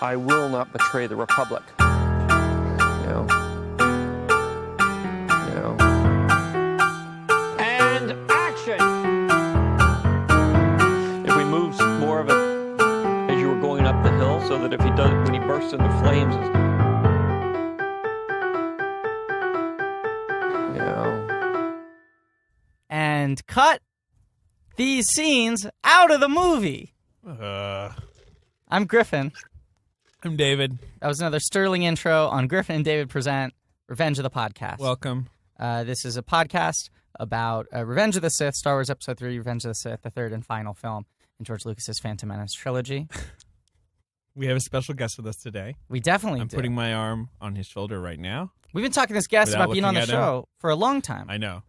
I will not betray the Republic. You know. And action! If we move more of it as you were going up the hill, so that if he does, when he bursts into flames, and cut these scenes out of the movie. I'm Griffin. I'm David. That was another sterling intro on Griffin and David present Revenge of the Podcast. Welcome. This is a podcast about Revenge of the Sith, Star Wars Episode 3, Revenge of the Sith, the third and final film in George Lucas's Phantom Menace trilogy. We have a special guest with us today. We definitely do. I'm putting my arm on his shoulder right now. We've been talking to this guest about being on the show for a long time. I know.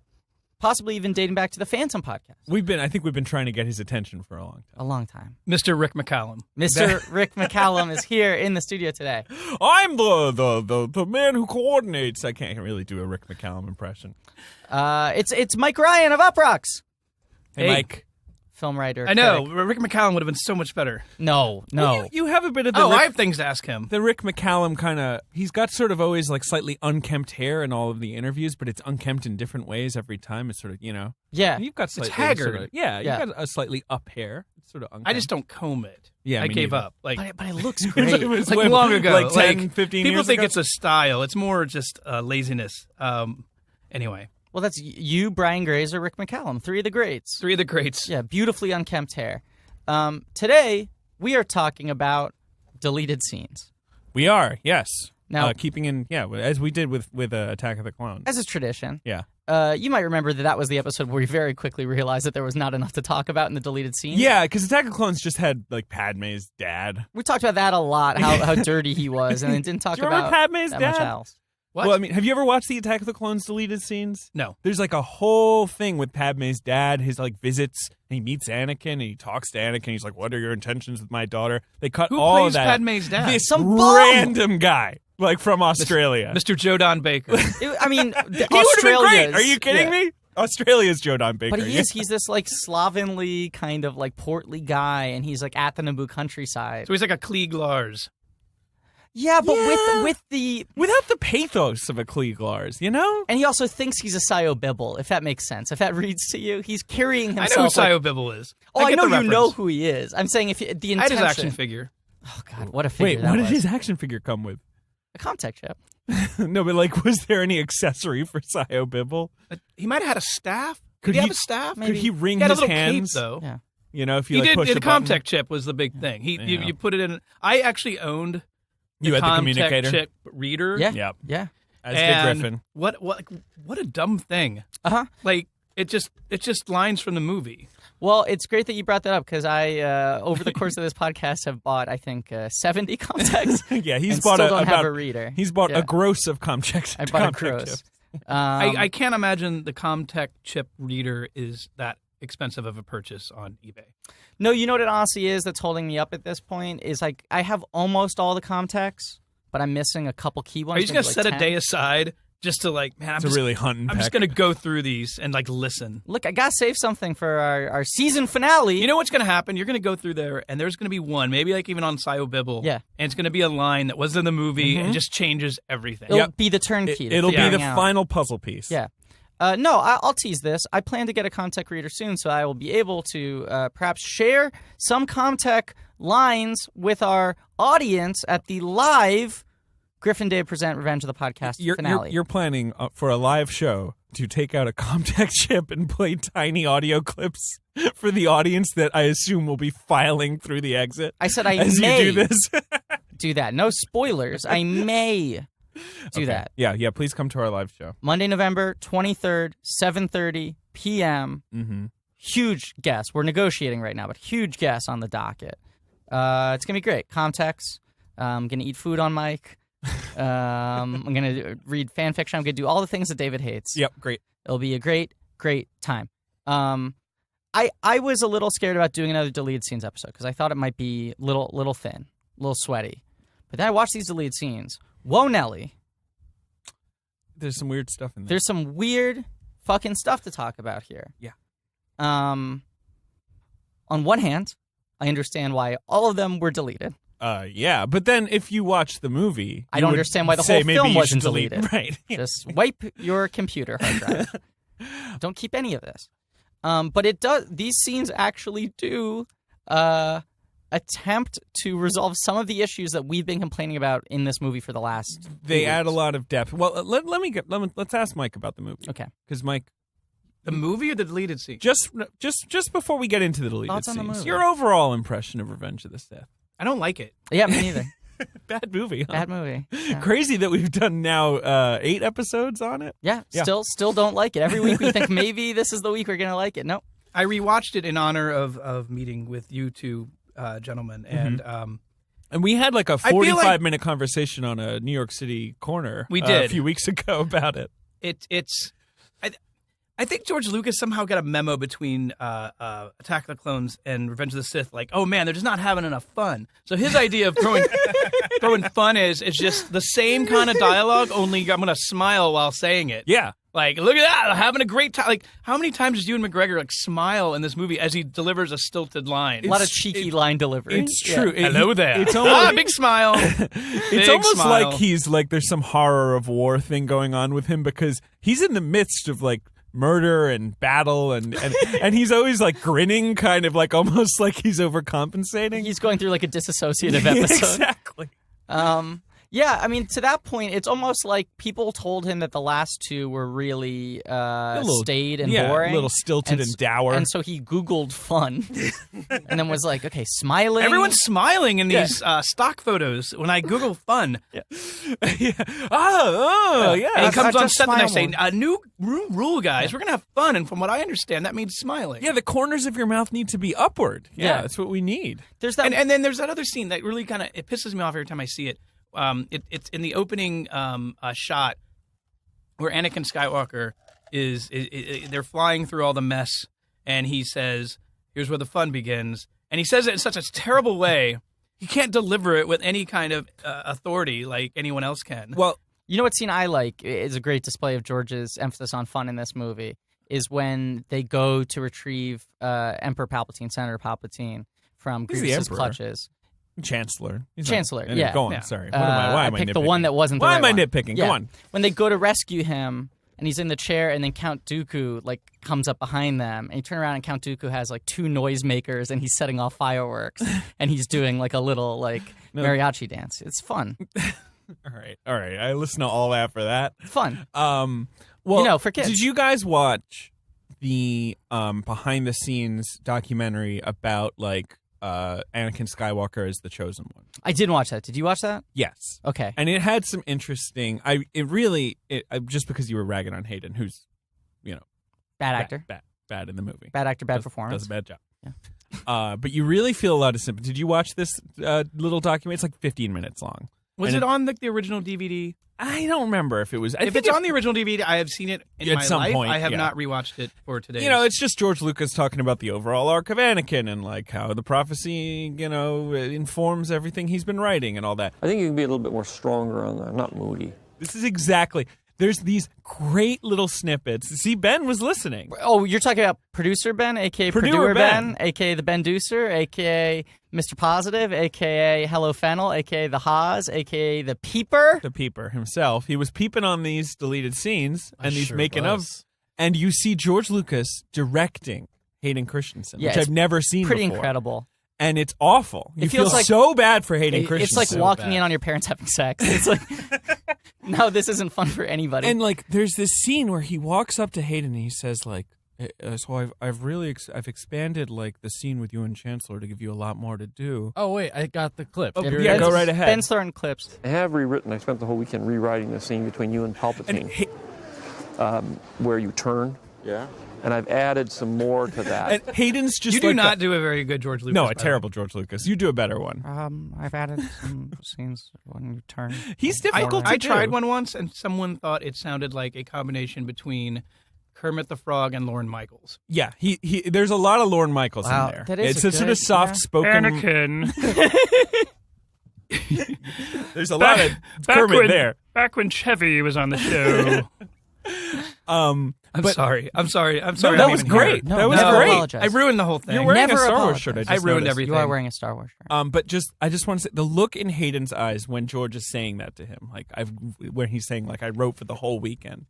Possibly even dating back to the Phantom podcast. I think we've been trying to get his attention for a long time. A long time. Mr. Rick McCallum. Mr. Rick McCallum is here in the studio today. I'm the man who coordinates. I can't really do a Rick McCallum impression. It's Mike Ryan of Uproxx. Hey, Mike. Film writer. I know. critic. Rick McCallum would have been so much better. No. Well, you have a bit of the I have things to ask him. The Rick McCallum kind of, he's got sort of always like slightly unkempt hair in all of the interviews, but it's unkempt in different ways every time. It's sort of, Yeah. You've got slightly, haggard. Sort of, you've got a slightly up hair. It's sort of unkempt. I just don't comb it. Yeah, I me gave neither. up. Like, But it looks great. It was like long ago. Like 10, 15 people years think ago? it's a style. It's more just laziness. Anyway. Well, that's you, Brian Grazer, Rick McCallum, three of the greats. Three of the greats. Yeah, beautifully unkempt hair. Today, we are talking about deleted scenes. We are, yes. Now, keeping in, as we did with Attack of the Clones. as is tradition, Yeah. you might remember that was the episode where we very quickly realized that there was not enough to talk about in the deleted scenes. Yeah, because Attack of the Clones just had, like, Padme's dad. We talked about that a lot, how dirty he was, and it didn't talk Do you remember about Padme's that dad? much else. What? Well, I mean, have you ever watched the Attack of the Clones deleted scenes? No. There's like a whole thing with Padme's dad, his like visits, and he meets Anakin, and he talks to Anakin. He's like, "What are your intentions with my daughter?" They cut Who all plays of that. Padme's dad? This Some bum! random guy, like from Australia. Mr. Joe Don Baker. I mean, He would have been great. Are you kidding yeah. me? Australia's Joe Don Baker. But he's this like slovenly kind of like portly guy, and he's like at the Naboo countryside. So he's like a Klieg Lars. Yeah, but Yeah. with the without the pathos of a Klieg Lars, you know? and he also thinks he's a Sio Bibble, if that makes sense. If that reads to you, he's carrying I himself. know who like, Sio Bibble is. I get know the you know reference. who he is. I'm saying if the I had intention. his action figure. Oh God, what a figure Wait, that what did was. his action figure come with? A Comtech chip. No, but like, was there any accessory for Sio Bibble? He might have had a staff. Could Did he he- have a staff? Maybe. Could he wring He had a his little hands? cape, though. Yeah. You know, if you He like did. push The a button? Comtech chip was the big thing. Yeah. You put it in. I actually owned You had the Comtech communicator? chip reader. Yeah. Yep. Yeah. As did And Griffin. what a dumb thing. Uh-huh. Like it's just lines from the movie. Well, it's great that you brought that up because I, over the course of this podcast, have bought, I think, 70 Comtechs. Yeah, he's and bought still a, don't about have a reader. He's bought Yeah. a gross of Comtech. I bought a Comtech gross. chips. I can't imagine the Comtech chip reader is that expensive of a purchase on eBay. No, you know what it honestly is that's holding me up at this point is like I have almost all the Comtechs, but I'm missing a couple key ones. Are you just gonna maybe set like a 10. day aside just to like, man? To really hunt and I'm just peck. gonna go through these and like listen. Look, I gotta save something for our season finale. You know what's gonna happen? You're gonna go through there, and there's gonna be one, maybe like even on Sio Bibble. Yeah. And it's gonna be a line that was in the movie and just changes everything. It'll Yep. be the turnkey. to It'll be the figuring out. final puzzle piece. Yeah. No, I'll tease this. I plan to get a Comtech reader soon, so I will be able to perhaps share some Comtech lines with our audience at the live Griffin Day Present Revenge of the Podcast finale. You're planning for a live show to take out a Comtech chip and play tiny audio clips for the audience that I assume will be filing through the exit. I said I as may you do this. do that. No spoilers. I may do that. Yeah. Please come to our live show. Monday, November 23rd, 7:30 p.m. Mm-hmm. Huge guest. We're negotiating right now, but huge guest on the docket. It's going to be great. Comtex. I'm going to eat food on mic. I'm going to read fan fiction. I'm going to do all the things that David hates. Yep, great. It'll be a great, great time. I was a little scared about doing another deleted scenes episode because I thought it might be little thin, a little sweaty. But then I watched these deleted scenes. Whoa, Nelly. There's some weird stuff in there. There's some weird fucking stuff to talk about here. Yeah. On one hand, I understand why all of them were deleted. Yeah, but then if you watch the movie, I don't understand why the whole film wasn't deleted. Right. Just wipe your computer hard drive. Don't keep any of this. But it does. These scenes actually do attempt to resolve some of the issues that we've been complaining about in this movie for the last. They add a lot of depth. Well, let's ask Mike about the movie. Okay. Because Mike, The movie or the deleted scene? just before we get into the deleted Thoughts on the scenes, movie? your overall impression of Revenge of the Sith. I don't like it. Yeah, me neither. Bad movie. Huh? Bad movie. Yeah. Crazy that we've done now 8 episodes on it. Yeah, Yeah. still don't like it. Every week we think maybe this is the week we're gonna like it. Nope. I rewatched it in honor of meeting with you two gentlemen, and And we had like a feel like- 45-minute conversation on a New York City corner. We did. A few weeks ago about it. it's. I think George Lucas somehow got a memo between Attack of the Clones and Revenge of the Sith, like, oh man, they're just not having enough fun. So his idea of throwing fun is just the same kind of dialogue, only I'm going to smile while saying it. Yeah. Like, look at that, having a great time. Like, how many times does Ewan McGregor like smile in this movie as he delivers a stilted line? A lot of cheeky line delivery. It's true. Hello there. It's almost, big smile. it's Big almost smile. like he's like there's some horror of war thing going on with him because he's in the midst of like murder and battle and he's always like grinning, kind of like almost like he's overcompensating. He's going through like a disassociative episode. Exactly. Yeah, I mean, to that point, it's almost like people told him that the last two were really staid and boring. A little stilted and dour. And so he Googled fun and then was like, okay, smiling. Everyone's smiling in these stock photos when I Google fun. yeah. And he I comes on just set and I smile say, new rule, guys. We're going to have fun. And from what I understand, that means smiling. Yeah, the corners of your mouth need to be upward. Yeah, that's what we need. There's that. And then there's that other scene that really kind of, it pisses me off every time I see it. It's in the opening shot where Anakin Skywalker is they're flying through all the mess, and he says, "Here's where the fun begins." And he says it in such a terrible way. He can't deliver it with any kind of authority like anyone else can. Well, You know what scene I like is a great display of George's emphasis on fun in this movie is when they go to retrieve Emperor Palpatine, Senator Palpatine, from He's the Grievous's Emperor. clutches. Chancellor. Chancellor, Anyway, yeah. Go on. Yeah. Sorry. Why am I picked nitpicking? the one that wasn't the Why right am I one. nitpicking? Yeah. Go on. When they go to rescue him and he's in the chair and then Count Dooku like comes up behind them and you turn around and Count Dooku has like 2 noisemakers and he's setting off fireworks and he's doing like a little like mariachi dance. It's fun. All right. I listen to all that for that. Fun. Well, You know, for kids. Did you guys watch the behind the scenes documentary about like Anakin Skywalker as the chosen one? I didn't watch that. Did you watch that? Yes. Okay. And it had some interesting. Just because you were ragging on Hayden, who's, Bad actor. bad in the movie, Bad actor, bad does performance. a bad job. Yeah. But you really feel a lot of sympathy. Did you watch this little documentary? It's like 15 minutes long. Was And it on the original DVD? I don't remember if it was. If it's on the original DVD, I have seen it in At my some life. point, I have yeah. not rewatched it for today. It's just George Lucas talking about the overall arc of Anakin and like how the prophecy, informs everything he's been writing and all that. I think you can be a little bit more stronger on that, not moody. This is exactly. There's these great little snippets. See, Ben was listening. Oh, you're talking about producer Ben, a.k.a. Purduer Purduer Ben, a.k.a. the Ben Deucer, a.k.a. Mr. Positive, a.k.a. Hello Fennel, a.k.a. the Haas, a.k.a. the Peeper. The peeper himself. He was peeping on these deleted scenes and these sure making was. of. And you see George Lucas directing Hayden Christensen, Yeah, which it's I've never seen Pretty before. incredible. And it's awful. You It feels feel like- so bad for Hayden It's Christensen. like walking in on your parents having sex. It's like, no, this isn't fun for anybody. And like, there's this scene where he walks up to Hayden and he says, like, "So I've really I've expanded like the scene with you and Chancellor to give you a lot more to do." Oh, wait, I got the clip. Oh, yeah, go right ahead. Ben's throwing clips. I have rewritten, I spent the whole weekend rewriting the scene between you and Palpatine, where you turn. Yeah. And I've added some more to that. And Hayden's just you do like not do a very good George Lucas. No, by a the way. terrible George Lucas. You do a better one. I've added some scenes when you turn. He's difficult to I do. tried one once, and someone thought it sounded like a combination between Kermit the Frog and Lorne Michaels. Yeah, he there's a lot of Lorne Michaels Wow, in there. that is It's a a sort of good- soft spoken. Anakin. There's a lot of Kermit there. Back when Chevy was on the show. I'm sorry. No, that I'm was even great. No, That was never great. apologize. I ruined the whole thing. You're wearing Never a Star Wars apologize. shirt. I ruined noticed. everything. You are wearing a Star Wars shirt. But I just want to say the look in Hayden's eyes when George is saying that to him, like when he's saying like I wrote for the whole weekend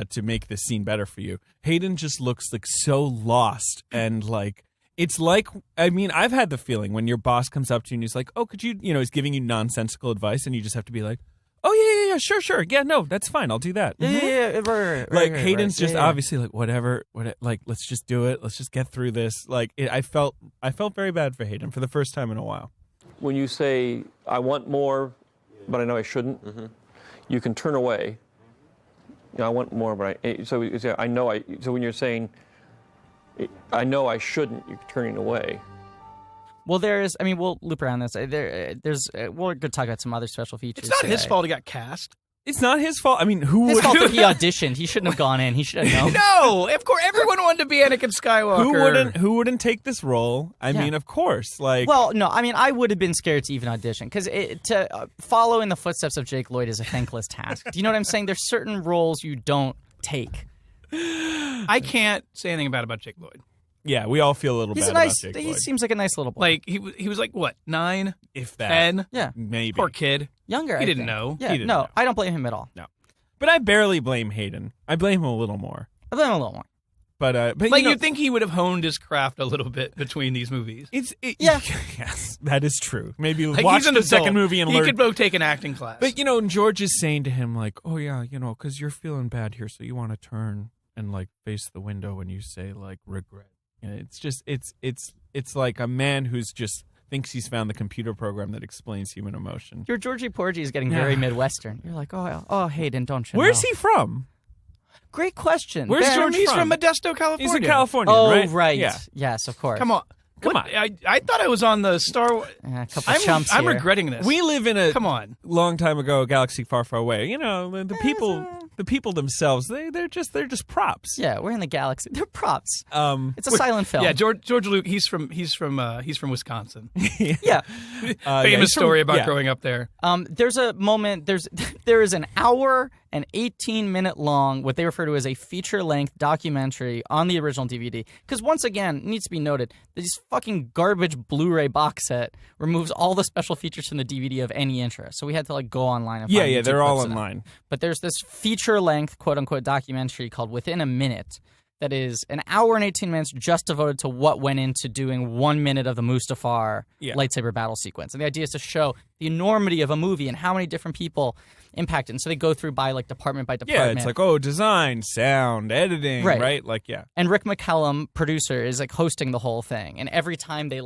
to make this scene better for you. Hayden just looks like so lost and like it's like I've had the feeling when your boss comes up to you and he's like, oh, could you he's giving you nonsensical advice and you just have to be like, oh yeah, sure, yeah, no, that's fine, I'll do that. Yeah, right. Like Hayden's just obviously like whatever, like let's just do it, let's just get through this. Like I felt very bad for Hayden for the first time in a while. When you say I want more, but I know I shouldn't, you can turn away. I want more, but I know I. So when you're saying I know I shouldn't, you're turning away. Well, we'll loop around this. We're going to talk about some other special features. It's not today. his fault he got cast. It's not his fault. I mean, who His would fault that he auditioned. He shouldn't have gone in. He should have known. No, of course, everyone wanted to be Anakin Skywalker. who wouldn't take this role? I mean, of course. Like, well, no, I would have been scared to even audition because to follow in the footsteps of Jake Lloyd is a thankless task. Do you know what I'm saying? There's certain roles you don't take. I can't say anything bad about Jake Lloyd. yeah, we all feel a little He's bad a nice. about Jake He Lloyd. seems like a nice little boy. Like he was like what 9, If that, 10? Yeah, maybe. Poor kid. younger. He I didn't think. know. Yeah, He didn't no, know. I don't blame him at all. No, but I barely blame Hayden. I blame him a little more. I blame him a little more. But Like you'd think he would have honed his craft a little bit between these movies. Yeah. Yes, that is true. Maybe Like watch he's an the adult. second movie and he learn. could go take an acting class. But and George is saying to him like, "Oh yeah, because you're feeling bad here, so you want to turn and like face the window and you say like regret." It's just it's like a man who's just thinks he's found the computer program that explains human emotion. Your Georgie Porgy is getting very Midwestern. You're like, oh, Hayden, don't you? Where's know? he from? Great question. Where's Ben, George he's from? from Modesto, California. He's a Californian, Oh, right? right. Yeah. Yes, of course. Come on. Come What? on. I thought I was on the Star Wars. A couple chumps I'm here. regretting this. We live in a Come on. long time ago, galaxy far, far away. The people themselves, they're just props. Yeah, we're in the galaxy. They're props. It's a Wait, silent film. Yeah, George Luke. He's from Wisconsin. Yeah. Famous story about growing up there. There's a moment. There is an hour and 18-minute long, what they refer to as a feature-length documentary on the original DVD. Because once again, it needs to be noted, this fucking garbage Blu-ray box set removes all the special features from the DVD of any interest. So we had to go online and find YouTube they're all clips of them. online. But there's this feature-length, quote-unquote, documentary called Within a Minute that is an hour and 18 minutes just devoted to what went into doing 1 minute of the Mustafar lightsaber battle sequence. And the idea is to show the enormity of a movie and how many different people impacted. And so they go through by department by department. Yeah, it's like, design, sound, editing, right? Like, yeah. And Rick McCallum, producer, is hosting the whole thing. And every time they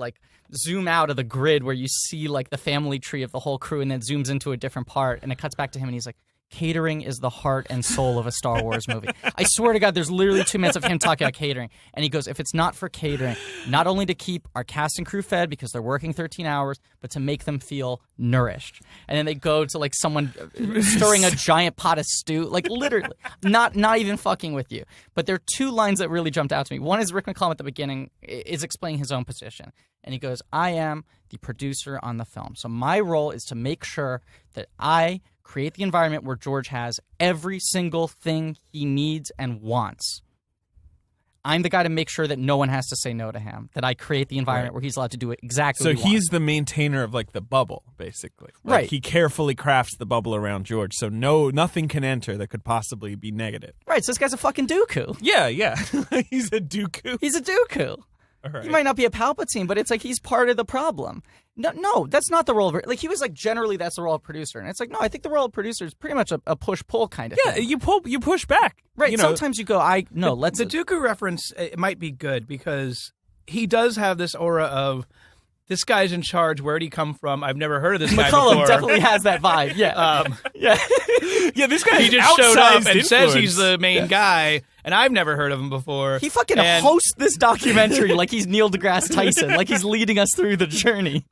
zoom out of the grid where you see the family tree of the whole crew and then zooms into a different part and it cuts back to him and he's like, catering is the heart and soul of a Star Wars movie. I swear to God, there's literally 2 minutes of him talking about catering. And he goes, if it's not for catering, not only to keep our cast and crew fed because they're working 13 hours, but to make them feel nourished. And then they go to someone stirring a giant pot of stew. Literally, not even fucking with you. But there are 2 lines that really jumped out to me. One is Rick McCallum at the beginning is explaining his own position. And he goes, I am the producer on the film. So my role is to make sure that I create the environment where George has every single thing he needs and wants. I'm the guy to make sure that no one has to say no to him, that I create the environment where he's allowed to do it exactly So what he he's wants. the maintainer of the bubble, basically. Right. He carefully crafts the bubble around George, so nothing can enter that could possibly be negative. Right, so this guy's a fucking Dooku. Yeah. He's a Dooku. He's a Dooku. Right. He might not be a Palpatine, but it's he's part of the problem. No, that's not the role of he was generally that's the role of producer, and it's no, I think the role of producer is pretty much a push-pull kind of thing. You push back. Right, sometimes you go, let's... The Dooku reference, it might be good because he does have this aura of, this guy's in charge, where'd he come from? I've never heard of this guy McCallum before. definitely has that vibe, yeah. Yeah. Yeah, this guy He just showed up and says he's the main guy, and I've never heard of him before. He fucking hosts this documentary like he's Neil deGrasse Tyson, like he's leading us through the journey.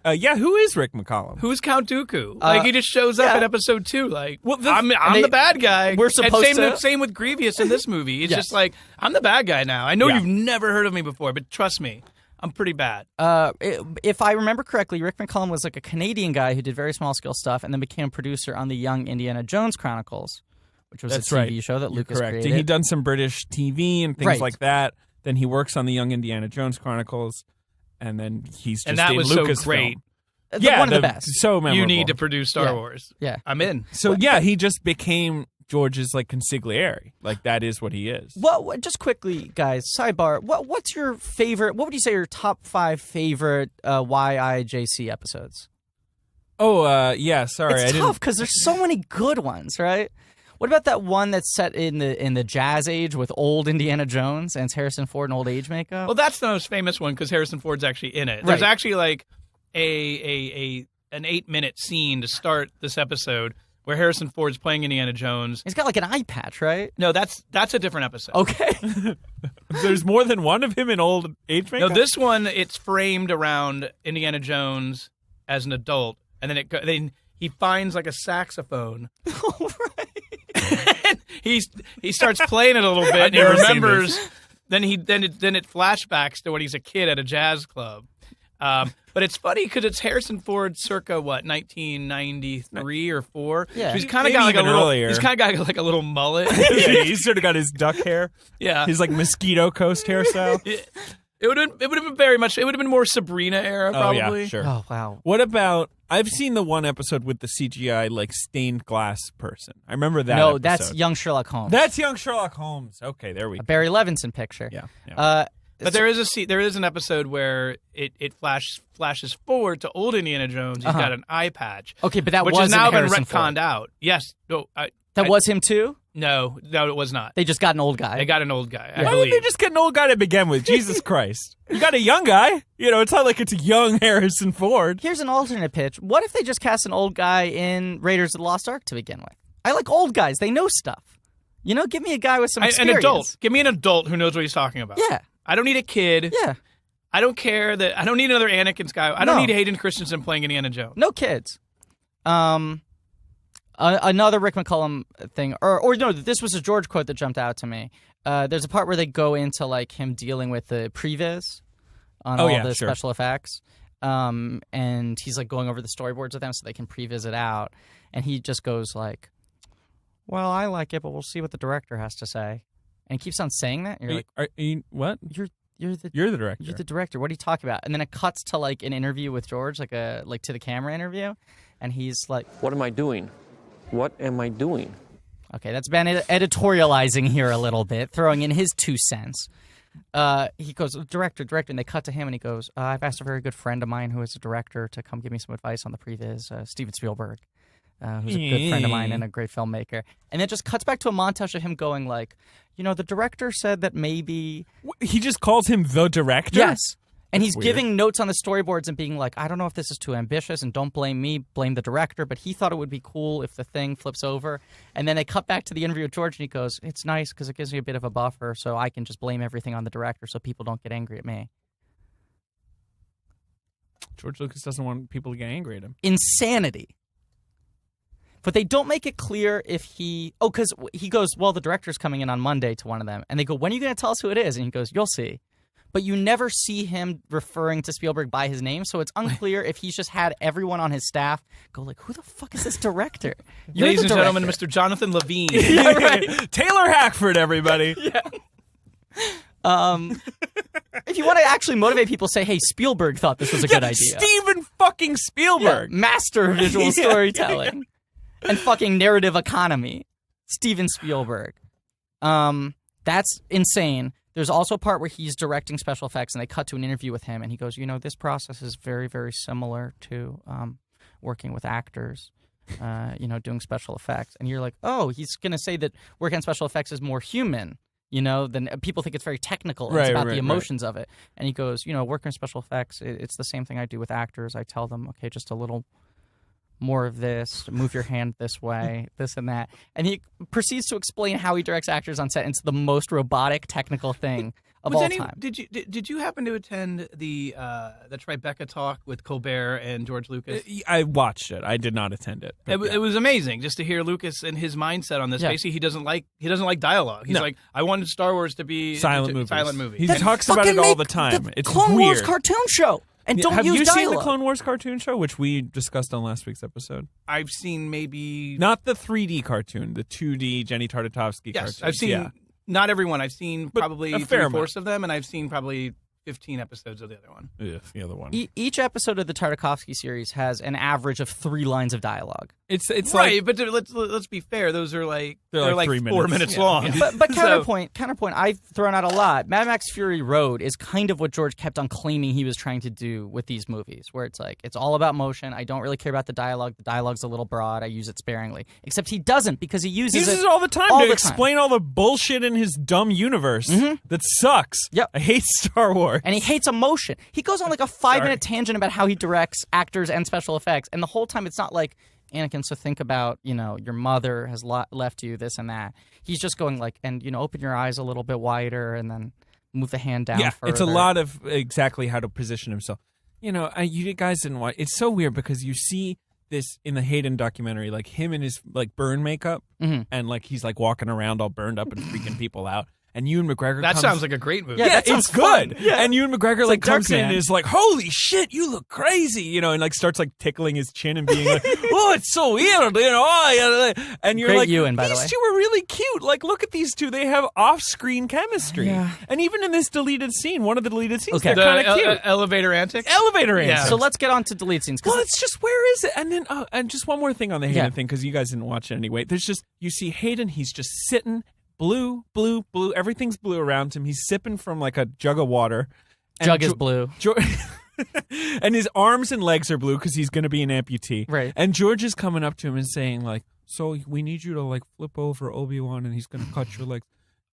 Who is Rick McCallum? Who's Count Dooku? He just shows up in episode 2. I'm the bad guy. We're supposed and to. Same with Grievous in this movie. It's just I'm the bad guy now. I know you've never heard of me before, but trust me, I'm pretty bad. If I remember correctly, Rick McCallum was a Canadian guy who did very small scale stuff and then became a producer on the Young Indiana Jones Chronicles, which was That's a TV right. show that You're Lucas correct. created. And he'd done some British TV and things Right. like that. Then he works on the Young Indiana Jones Chronicles, and then he's just And that in was so Lucasfilm. great. Yeah, One of the best. So memorable. You need to produce Star Yeah. Wars. Yeah. I'm in. So yeah, he just became George's like consigliere. Like that is what he is. What? Just quickly, guys. Sidebar. What's your favorite? What would you say your top 5 favorite YIJC episodes? Oh, yeah. Sorry, It's I tough because there's so many good ones, right? What about that one that's set in the jazz age with old Indiana Jones and it's Harrison Ford in old age makeup? Well, that's the most famous one because Harrison Ford's actually in it. There's Right. actually like an 8-minute scene to start this episode where Harrison Ford's playing Indiana Jones. He's got like an eye patch, right? No, that's a different episode. Okay. There's more than one of him in old age No, makeup. this one it's framed around Indiana Jones as an adult, and then he finds like a saxophone. Oh, right. And he starts playing it a little bit, and he never seen remembers. Then it flashbacks to when he's a kid at a jazz club. But it's funny because it's Harrison Ford, circa 1993 or 4. Yeah. So he's kind of Maybe got like a even little. earlier. He's kind of got like a little mullet. Yeah, he's sort of got his duck hair. Yeah. His like mosquito coast hairstyle. It would have been very much. It would have been more Sabrina era, probably. Oh yeah, sure. Oh, wow. What about? I've seen the one episode with the CGI like stained glass person. I remember that. No, episode. that's young Sherlock Holmes. That's young Sherlock Holmes. Okay, there we a go. Barry Levinson picture. Yeah. yeah. But there is an episode where it flashes forward to old Indiana Jones. He's got an eye patch. Okay, but that which wasn't has now been Harrison retconned Ford. out. Yes, no, That was him too? no, it was not. They just got an old guy. They got an old guy. I Why believe. didn't they just get an old guy to begin with? Jesus Christ. You got a young guy. You know, it's not like it's a young Harrison Ford. Here's an alternate pitch. What if they just cast an old guy in Raiders of the Lost Ark to begin with? I like old guys. They know stuff. You know, give me a guy with some An experience. adult. Give me an adult who knows what he's talking about. Yeah. I don't need a kid. Yeah. I don't care that. I don't need another Anakin Skywalker. I don't No. need Hayden Christensen playing Indiana Jones. No kids. Another Rick McCallum thing, or no, this was a George quote that jumped out to me. There's a part where they go into like him dealing with the previs on all the sure. special effects, and he's like going over the storyboards with them so they can previs it out, and he just goes like, "Well, I like it, but we'll see what the director has to say," and he keeps on saying that. And you're like, Are you, what? "You're the You're the director. You're the director. What are you talking about?" And then it cuts to like an interview with George, like to the camera interview, and he's like, What am I doing? What am I doing? "Okay, that's been editorializing here a little bit, throwing in his 2 cents." He goes, director, and they cut to him, and he goes, "I've asked a very good friend of mine who is a director to come give me some advice on the previs, Steven Spielberg, who's a good friend of mine and a great filmmaker." And it just cuts back to a montage of him going like, "You know, the director said that maybe..." He just calls him the director? Yes. And he's weird. giving notes on the storyboards and being like, "I don't know if this is too ambitious, and don't blame me, blame the director, but he thought it would be cool if the thing flips over." And then they cut back to the interview with George, and he goes, "It's nice because it gives me a bit of a buffer so I can just blame everything on the director so people don't get angry at me." George Lucas doesn't want people to get angry at him. Insanity. But they don't make it clear if he... Oh, because he goes, "Well, the director's coming in on Monday," to one of them. And they go, "When are you going to tell us who it is?" And he goes, "You'll see." But you never see him referring to Spielberg by his name, so it's unclear if he's just had everyone on his staff go like, "Who the fuck is this director?" You're Ladies the and gentlemen, director." Mr. Jonathan Levine. Yeah, right. Taylor Hackford, everybody. If you want to actually motivate people, say, "Hey, Spielberg thought this was a good idea." Steven fucking Yeah, Spielberg. master of visual Yeah. storytelling and fucking narrative economy. Steven Spielberg. That's insane. There's also a part where he's directing special effects, and they cut to an interview with him, and he goes, "You know, this process is very, very similar to working with actors, doing special effects." And you're like, oh, he's going to say that working on special effects is more human, than people think it's very technical. And it's about the emotions of it. And he goes, "Working on special effects, it's the same thing I do with actors. I tell them, okay, just a little more of this, move your hand this way, this and that." And he proceeds to explain how he directs actors on set. It's the most robotic, technical thing of all time. Did you happen to attend the Tribeca talk with Colbert and George Lucas? I watched it. I did not attend it. but It was amazing just to hear Lucas and his mindset on this. Yeah. Basically, he doesn't like dialogue. He's No. like, "I wanted Star Wars to be Silent movies. Silent movies. He talks about it all the time. It's Clone weird. Wars cartoon show. And don't Have use you dialogue. seen the Clone Wars cartoon show, which we discussed on last week's episode? I've seen maybe Not the 3D cartoon, the 2D Jenny Tartakovsky yes. cartoon. I've seen not everyone. I've seen But probably a fair 3/4 of them, and I've seen probably 15 episodes of the other one. Yeah, the other one. Each episode of the Tartakovsky series has an average of 3 lines of dialogue. It's Right, like but let's be fair. Those are They're like 3 4 minutes. minutes Yeah. long. But So- counterpoint, I've thrown out a lot. Mad Max Fury Road is kind of what George kept on claiming he was trying to do with these movies, where it's like, it's all about motion. I don't really care about the dialogue. The dialogue's a little broad. I use it sparingly. Except he doesn't, because he uses He uses it it all the time all to the time. explain all the bullshit in his dumb universe that sucks. Yep. I hate Star Wars. And he hates emotion. He goes on like a 5-minute tangent about how he directs actors and special effects. And the whole time it's not like, Anakin, so think about, your mother has left you, this and that. He's just going like, and, open your eyes a little bit wider and then move the hand down further. It's a lot of exactly how to position himself. You guys didn't watch. It's so weird because you see this in the Hayden documentary, like him in his like burn makeup, and like he's like walking around all burned up and freaking people out. And Ewan McGregor that comes, sounds like a great movie. Yeah, yeah, that sounds it's good. fun. Yeah. And Ewan McGregor like like comes in and Darkman. is like, "Holy shit, you look crazy," and like starts like tickling his chin and being like, "Oh, it's so weird," and you're Great like, Ewan, by the "These way. two are really cute. Like, look at these two; they have off-screen chemistry." Yeah. And even in this deleted scene, one of the deleted scenes, Okay. they're kind of cute. Elevator antics. Elevator Yeah. antics. So let's get on to delete scenes. 'cause Well, it's just where is it? And then, and just one more thing on the Hayden Yeah. thing because you guys didn't watch it anyway. There's just you see Hayden, he's just sitting, blue. Everything's blue around him. He's sipping from like a jug of water. And Jug is blue. And his arms and legs are blue because he's going to be an amputee. Right. And George is coming up to him and saying like, "So we need you to like flip over Obi-Wan, and he's going to cut your legs.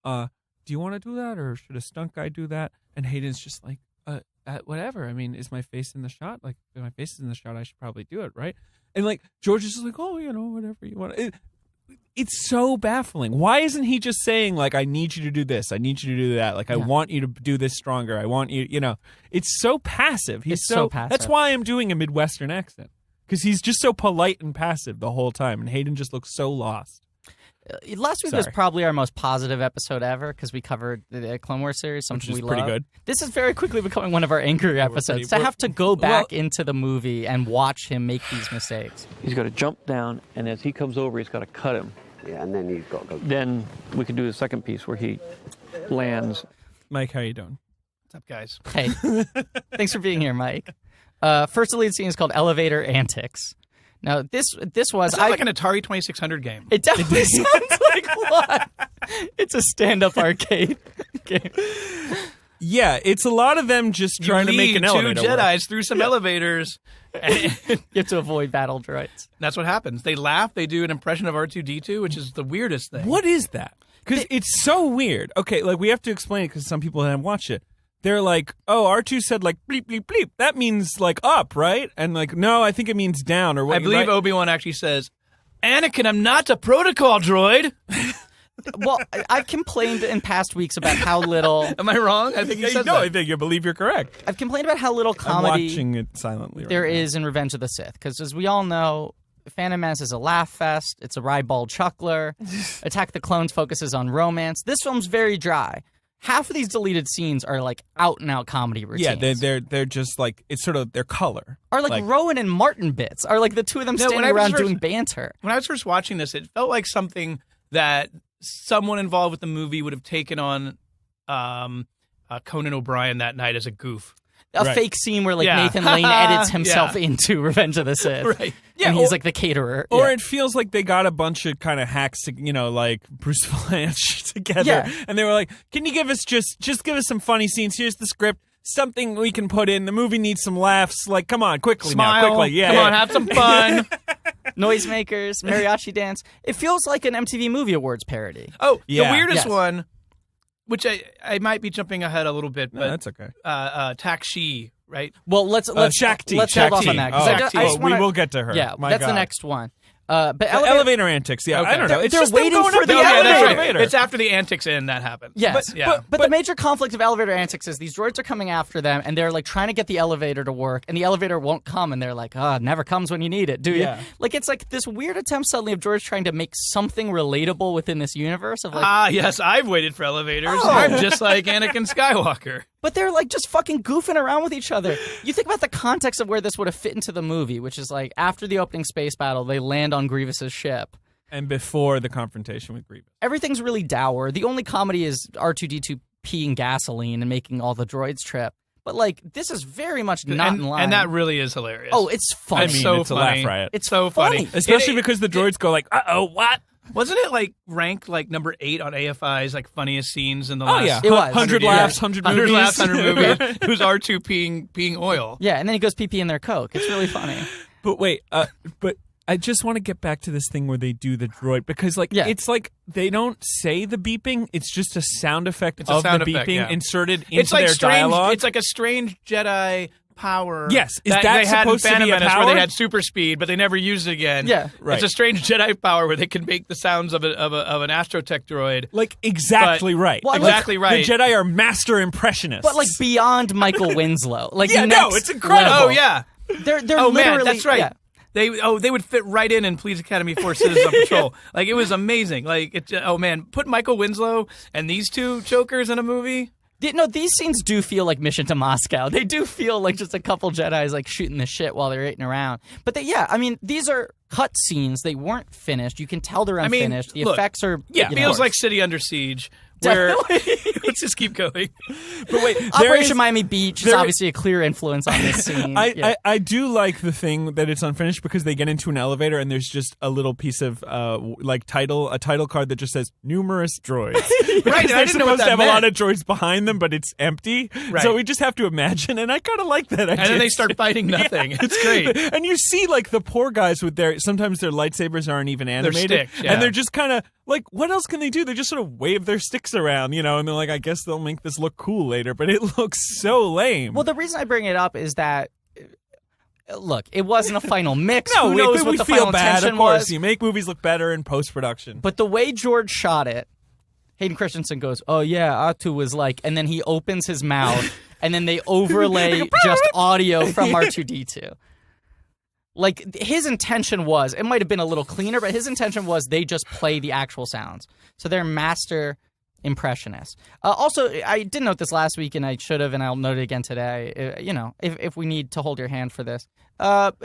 Do you want to do that, or should a stunt guy do that?" And Hayden's just like, whatever. I mean, is my face in the shot? Like, if my face is in the shot, I should probably do it, right? And like George is just like, "Oh, whatever you want." It's so baffling. Why isn't he just saying like, "I need you to do this. I need you to do that. Like, I want you to do this stronger. I want you." It's so passive. He's It's so passive. That's why I'm doing a Midwestern accent because he's just so polite and passive the whole time, and Hayden just looks so lost. Last week was Sorry. probably our most positive episode ever because we covered the Clone Wars series, something Which is we pretty love. good. This is very quickly becoming one of our angry episodes. To have to go back into the movie and watch him make these mistakes. He's got to jump down, and as he comes over, he's got to cut him. Yeah, and then you've got to go. Then we can do the second piece where he lands. Mike, how you doing? What's up, guys? Hey, thanks for being here, Mike. First deleted scene is called Elevator Antics. Now, this was... It's like an Atari 2600 game. It definitely sounds like what? It's a stand-up arcade game. Yeah, it's a lot of them just trying to make an elevator two work. Jedis through some elevators. And You have to avoid battle droids. that's what happens. They laugh. They do an impression of R2-D2, which is the weirdest thing. What is that? Because it's so weird. Okay, like we have to explain it because some people haven't watched it. They're like, "Oh, R2 said like bleep bleep bleep. That means like up, right?" And like, "No, I think it means down." Or what? I believe right? Obi-Wan actually says, "Anakin, I'm not a protocol droid." Well, I've complained in past weeks about how little... Am I wrong? I think he says I that. think you believe you're correct. I've complained about how little I'm comedy watching it silently. Right there now. is in Revenge of the Sith. Because as we all know, Phantom Menace is a laugh fest. It's a ribald chuckler. Attack the Clones focuses on romance. This film's very dry. Half of these deleted scenes are like out-and-out comedy routines. Yeah, they're just like it's sort of their color. Are like Rowan and Martin bits. Are like the two of them No, when standing I was around first- doing banter. When I was first watching this, it felt like something that someone involved with the movie would have taken on Conan O'Brien that night as a goof. A Right. fake scene where like Yeah. Nathan Lane edits himself Yeah. into Revenge of the Sith. Right. Yeah, and he's or- like the caterer. Or Yeah. it feels like they got a bunch of kind of hacks, like Bruce Valanche together, Yeah. and they were like, "Can you give us just give us some funny scenes? Here's the script, something we can put in. The movie needs some laughs. Like, come on, quickly, Smile. now, quickly, yeah, Come yeah. on, have some fun. Noisemakers, mariachi dance. It feels like an MTV Movie Awards parody. Oh, Yeah. the weirdest Yes. one, which I might be jumping ahead a little bit, No, but that's okay. Taxi, right? Well, let's Shakti, let's hold off Shakti. on that. 'cause Oh, I just we wanna- will get to her. Yeah, My that's the God. next one. But The elevator, elevator antics. Yeah, Okay. I don't know. It's They're just them waiting going for up the the Yeah, that's right. elevator. It's after the antics end that happens. Yes, yeah. but the major conflict of elevator antics is these droids are coming after them, and they're like trying to get the elevator to work, and the elevator won't come, and they're like, "Oh, it never comes when you need it, do you?" Yeah. Like it's like this weird attempt suddenly of George trying to make something relatable within this universe of like. Yes, I've waited for elevators. I'm just like Anakin Skywalker. But they're like just fucking goofing around with each other. You think about the context of where this would have fit into the movie, which is like after the opening space battle, they land on Grievous's ship. And before the confrontation with Grievous. Everything's really dour. The only comedy is R2-D2 peeing gasoline and making all the droids trip. But like this is very much not in line. And that really is hilarious. Oh, it's funny. I mean, so it's funny. a laugh riot. It's so funny. Especially because the droids go like, uh-oh, what? Wasn't it like ranked like number 8 on AFI's like funniest scenes in the Oh, last? yeah. It was. 100 laughs, 100 movies. 100 laughs, 100 movies. It was R2 peeing oil. Yeah, and then he goes pee-pee in their Coke. It's really funny. But wait, but I just want to get back to this thing where they do the droid because, like, it's like they don't say the beeping; it's just a sound effect of the beeping inserted into their dialogue. It's like a strange Jedi power. Yes, is that that they had supposed in to be a Phantom Menace power? where they had super speed, but they never used it again. Yeah, right. It's a strange Jedi power where they can make the sounds of an astrotech droid. Like exactly right. Well, exactly right. The Jedi are master impressionists, but like beyond Michael Winslow. Like yeah, next no, it's incredible. level. Oh yeah. They're Oh man, literally, that's right. yeah. They would fit right in Police Academy 4 Citizens on Patrol. Like it was amazing. Like oh man, put Michael Winslow and these two jokers in a movie. No, these scenes do feel like Mission to Moscow. They do feel like just a couple Jedis like shooting the shit while they're eating around. But I mean, these are cut scenes. They weren't finished. You can tell they're unfinished. The effects are it feels like City Under Siege. Where let's just keep going. But wait, Operation Miami Beach is obviously a clear influence on this scene. I do like the thing that it's unfinished because they get into an elevator and there's just a little piece of a title card that just says numerous droids. Right, they're supposed to have a lot of droids behind them, but it's empty. Right. So we just have to imagine, and I kind of like that idea. And then they start fighting nothing. Yeah. It's great. And you see like the poor guys with sometimes their lightsabers aren't even animated. Their sticks, yeah. And they're just kind of like, what else can they do? They just sort of wave their sticks around, and they're like, I guess they'll make this look cool later, but it looks so lame. Well, the reason I bring it up is that, look, it wasn't a final mix. No, Who knows what we the feel final bad. tension Of course, was. you make movies look better in post-production. But the way George shot it, Hayden Christensen goes, oh yeah, Atu was like, and then he opens his mouth, and then they overlay just audio from R2-D2. Like, his intention was, it might have been a little cleaner, but his intention was they just play the actual sounds. So they're master impressionists. Also, I did note this last week, and I should have, and I'll note it again today, if we need to hold your hand for this.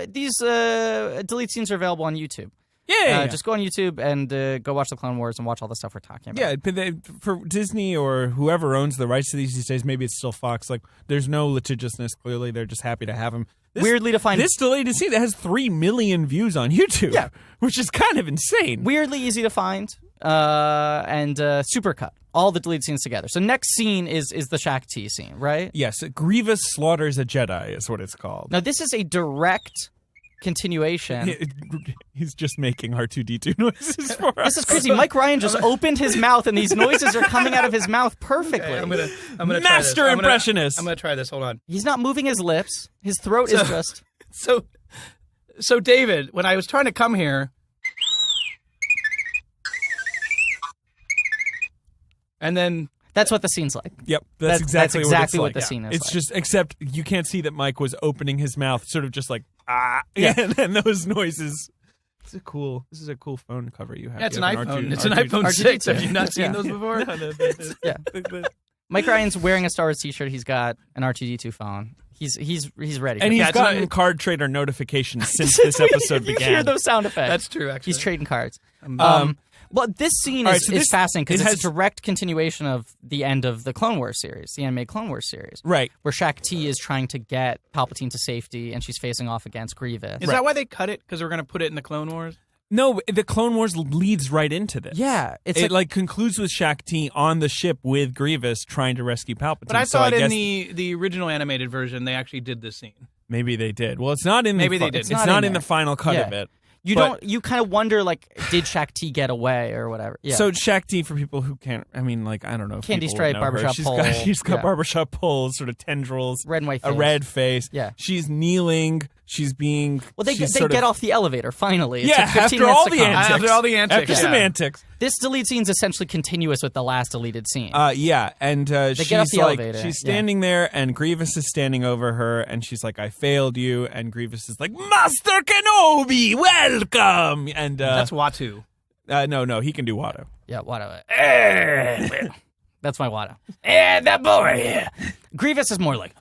These delete scenes are available on YouTube. Yeah. Just go on YouTube and go watch the Clone Wars and watch all the stuff we're talking about. Yeah, but for Disney or whoever owns the rights to these days, maybe it's still Fox. Like, there's no litigiousness. Clearly, they're just happy to have them. Weirdly to find this deleted scene that has 3 million views on YouTube. Yeah. Which is kind of insane. Weirdly easy to find and supercut. All the deleted scenes together. So next scene is the Shaak Ti scene, right? Yes, Grievous slaughters a Jedi is what it's called. Now this is a direct continuation. He's just making R2-D2 noises for us. This is crazy. Mike Ryan just opened his mouth, and these noises are coming out of his mouth perfectly. Okay, I'm gonna Master try this. impressionist. I'm gonna try this. Hold on. He's not moving his lips. His throat is just... So David, when I was trying to come here, and then That's what the scene's like. Yep, that's exactly what the scene is It's like. just, except you can't see that Mike was opening his mouth, sort of just like, Yeah. and those noises. This is a cool phone cover you have. yeah, it's an You have iPhone. R2 It's an iPhone 6. Have you not seen Yeah. those before? Yeah. Mike Ryan's wearing a Star Wars t-shirt. He's got an R2-D2 phone. He's ready. And he's Yeah, it's gotten not- card trader notifications since this episode you began. hear those sound effects. That's true. Actually, He's trading cards. Well, this scene all is, right, so is this- fascinating because it it's a direct continuation of the end of the Clone Wars series, the animated Clone Wars series. Right. Where Shaak Ti is trying to get Palpatine to safety, and she's facing off against Grievous. Is that why they cut it? Because they were going to put it in the Clone Wars? No, the Clone Wars leads right into this. Yeah. It like concludes with Shaak Ti on the ship with Grievous trying to rescue Palpatine. But I So thought in guess the original animated version they actually did this scene. maybe they did. Well, it's not in Maybe the they did. It's It's not not in in the there. final cut Yeah. of it. You But- you kind of wonder, like, did Shaak Ti get away or whatever? Yeah. So Shaak Ti, for people who can't, I mean, like, I don't know. If Candy people stripe, would know her. barbershop pole. She's got Yeah. barbershop poles, sort of tendrils, red and white a face. red face. Yeah. She's kneeling. She's being. Well, they she's get sort of- off the elevator, finally. It Yeah, took 15 after minutes all to the come. antics. After all the antics, After some yeah. antics. This delete scene is essentially continuous with the last deleted scene. Yeah, and she's get off the like, elevator, she's yeah. standing there, and Grievous is standing over her, and she's like, "I failed you," and Grievous is like, "Master Kenobi, welcome!" And That's Watu. no, he can do Watto. yeah, whatever. That's my Watto. And that boy. Grievous is more like.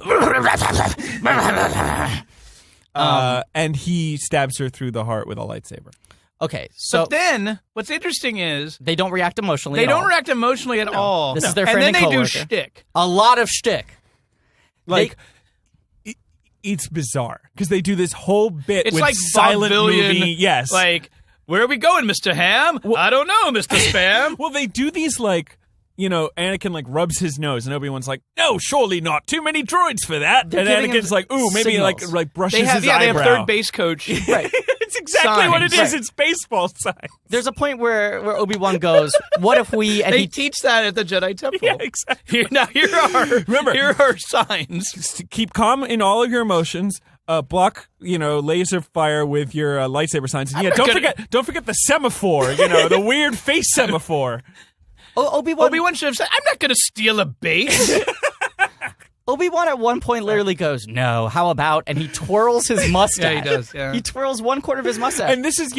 And he stabs her through the heart with a lightsaber. Okay, so But then, what's interesting is they don't react emotionally. they at don't all. react emotionally at all. This is their and friend then and they do coworker. shtick. A lot of shtick. Like, it's bizarre because they do this whole bit It's with like silent vaudevillian, movie. Yes. Like, where are we going, Mr. Ham? I don't know, Mr. Spam. Well, they do these like, Anakin like rubs his nose, and Obi-Wan's like, "No, surely not. Too many droids for that." They're and giving Anakin's him like, "Ooh, maybe signals. like brushes They have, his they have eyebrow." third base coach. Right. It's exactly what it is. Signs. It's baseball signs. There's a point where Obi-Wan goes, "What if we?" And They he teach that at the Jedi Temple. Yeah, exactly. Here are signs. Keep calm in all of your emotions. Block, laser fire with your lightsaber signs. And yeah, don't forget the semaphore. The weird face semaphore. Obi-Wan should have said, "I'm not going to steal a base." Obi-Wan at one point literally goes, "No, how about?" And he twirls his mustache. Yeah, he does, yeah. He twirls one quarter of his mustache. And this is,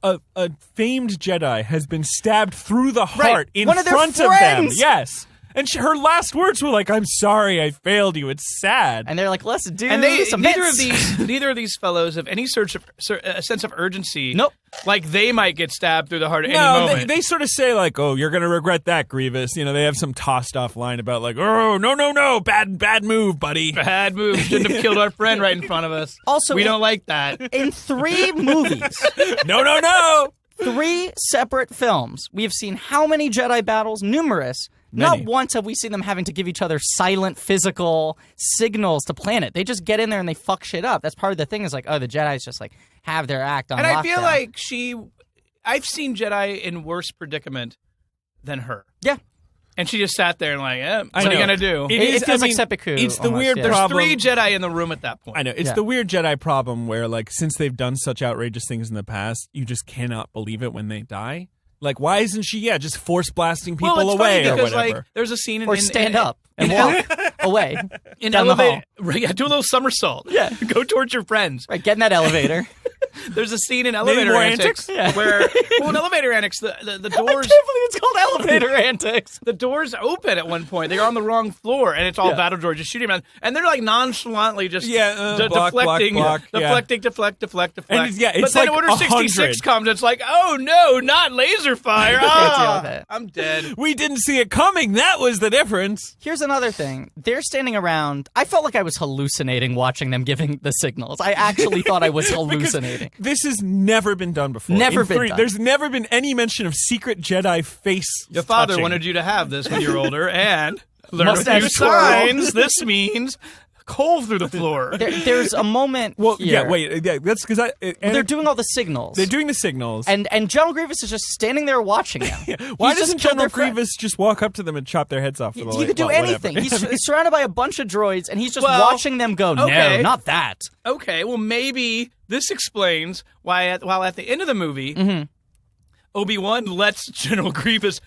a famed Jedi has been stabbed through the heart in One of their front of them. friends. Yes. And her last words were like, "I'm sorry, I failed you. It's sad." And they're like, "Let's do And some neither hits." of these fellows have any a sense of urgency. Nope. Like they might get stabbed through the heart at any No, moment. they sort of say like, "Oh, you're gonna regret that, Grievous." They have some tossed off line about like, "Oh, no, bad move, buddy." Bad move. Shouldn't have killed our friend right in front of us. Also, we don't like that. In 3 movies, No. 3 separate films, we have seen how many Jedi battles? Numerous. Many. Not once have we seen them having to give each other silent physical signals to plan it. They just get in there and they fuck shit up. That's part of the thing is like, oh, the Jedi's just like have their act on And I feel lockdown. like I've seen Jedi in worse predicament than her. Yeah. And she just sat there and like, I what are you know. going to do? It feels like seppuku. It's the almost, weird yeah. There's problem. 3 Jedi in the room at that point. I know. It's Yeah. the weird Jedi problem where, like, since they've done such outrageous things in the past, you just cannot believe it when they die. Like, why isn't she, just force blasting people Well, it's away funny or because whatever? like there's a scene in Or in- stand in- up and walk away. in down the hall. elevator. Right, yeah, do a little somersault. Yeah. Go towards your friends. Right, get in that elevator. There's a scene in Elevator more Antics antics? Yeah. where, in Elevator Antics, the I doors can't believe it's called elevator antics. the doors open at one point. They're on the wrong floor, and it's all Yeah. battle droids just shooting them, and they're like nonchalantly just block, deflecting, block, yeah. deflect. And it's but then like Order 66 100. comes. It's like, oh no, not laser fire! Can't deal with it. I'm dead. We didn't see it coming. That was the difference. Here's another thing. They're standing around. I felt like I was hallucinating watching them giving the signals. I actually thought I was hallucinating. This has never been done before. Never In been 3, done. There's never been any mention of secret Jedi face. Your father touching. wanted you to have this when you're older, and learn a Mustache few twirl. signs. This means coal through the floor. There's a moment Well, here. that's because They're doing all the signals. they're doing the signals. And General Grievous is just standing there watching them. Why He's just doesn't killed General their friend. Grievous just walk up to them and chop their heads off? He could do anything. He's surrounded by a bunch of droids, and he's just Well, watching them go, no, okay. not that. Okay, well maybe this explains why while at the end of the movie, Mm-hmm. Obi-Wan lets General Grievous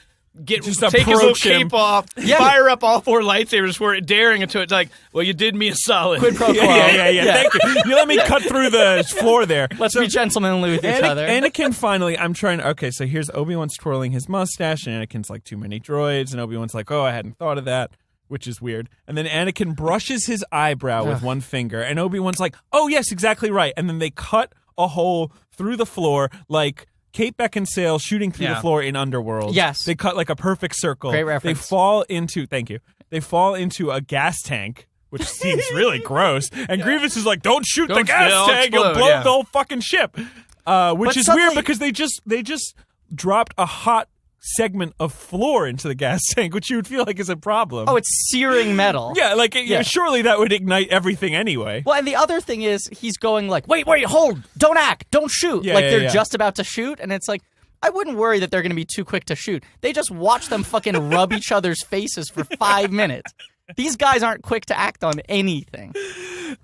take his approach little him. cape off, Yeah. fire up all 4 lightsabers for it, daring into it. It's like, well, you did me a solid. Quid pro quo. Yeah. Thank you. You let me cut through the floor there. Let's be gentlemanly with each other. Anakin finally, okay, so here's Obi-Wan's twirling his mustache, and Anakin's like, too many droids, and Obi-Wan's like, oh, I hadn't thought of that, which is weird. And then Anakin brushes his eyebrow with one finger, and Obi-Wan's like, oh, yes, exactly right. And then they cut a hole through the floor like Kate Beckinsale shooting through the Yeah. floor in Underworld. Yes. They cut like a perfect circle. Great reference. They fall into a gas tank, which seems really gross. And Grievous is like, don't shoot the Don't gas spill, tank, you'll explode, blow yeah. up the whole fucking ship. Which But is suddenly- weird because they just dropped a hot segment of floor into the gas tank, which you would feel like is a problem. Oh, it's searing metal. yeah, like Yeah. surely that would ignite everything anyway. Well, and the other thing is he's going like, wait, hold, don't act, don't shoot. Yeah, like yeah, they're yeah. just about to shoot, and it's like, I wouldn't worry that they're going to be too quick to shoot. They just watch them fucking rub each other's faces for 5 minutes. These guys aren't quick to act on anything.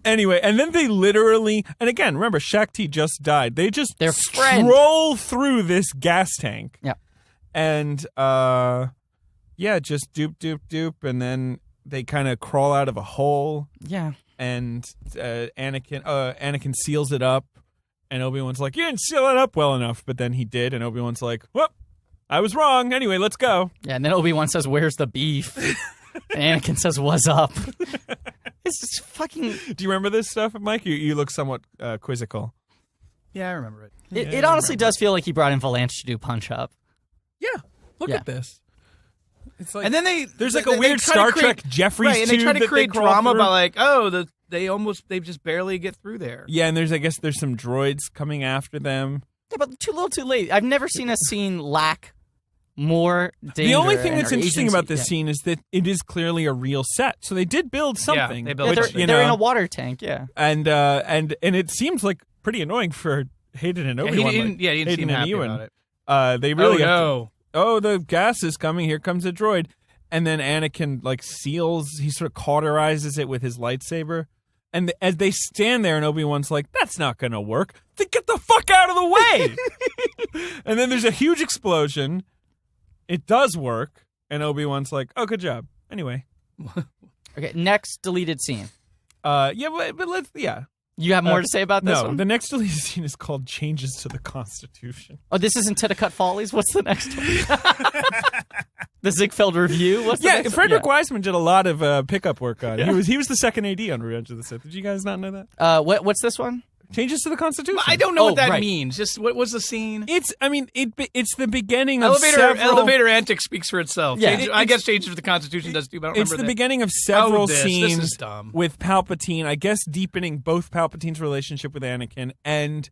Anyway, and then they literally, and again, remember, Shakti just died. They just Their friend. stroll through this gas tank. Yeah. And, just doop, and then they kind of crawl out of a hole, Yeah. and Anakin seals it up, and Obi-Wan's like, you didn't seal it up well enough, but then he did, and Obi-Wan's like, whoop, I was wrong. Anyway, let's go. Yeah, and then Obi-Wan says, "Where's the beef?" And Anakin says, "What's up?" It's just fucking... Do you remember this stuff, Mike? You look somewhat quizzical. Yeah, I remember it. It honestly does feel like he brought in Valanche to do Punch Up. Yeah, look Yeah. at this. It's like, And then there's like a weird Star Trek Jeffries right, and they try tube to that create crawl drama through. by like, oh, they just barely get through there. Yeah, and I guess there's some droids coming after them. Yeah, but too little, too late. I've never seen a scene lack more danger. The only thing and that's interesting agency. about this scene is that it is clearly a real set. So they did build something. they built Yeah, something. they're in a water tank. Yeah. And it seems like pretty annoying for Hayden and Yeah, Obi-Wan. he didn't Hayden seem and happy Ewan. about it. They really have to- no. oh, the gas is coming. Here comes a droid. And then Anakin he sort of cauterizes it with his lightsaber. And as they stand there and Obi-Wan's like, that's not going to work. Then get the fuck out of the way. And then there's a huge explosion. It does work. And Obi-Wan's like, oh, good job. Anyway. Okay, next deleted scene. Yeah, but let's, yeah. You have more to say about this No, one? the next deleted scene is called Changes to the Constitution. Oh, this isn't Titacut Follies? What's the next one? The Ziegfeld Review? What's the next Frederick one? Wiseman did a lot of pickup work on it. He was the second AD on Revenge of the Sith. Did you guys not know that? Yeah. What's this one? Changes to the Constitution. I don't know what that right. means. Just what was the scene? It's the beginning of several... Elevator antics speaks for itself. Yeah. I guess Changes of the Constitution does too, but I don't It's remember the that. beginning of several This scenes is dumb. with Palpatine, I guess deepening both Palpatine's relationship with Anakin and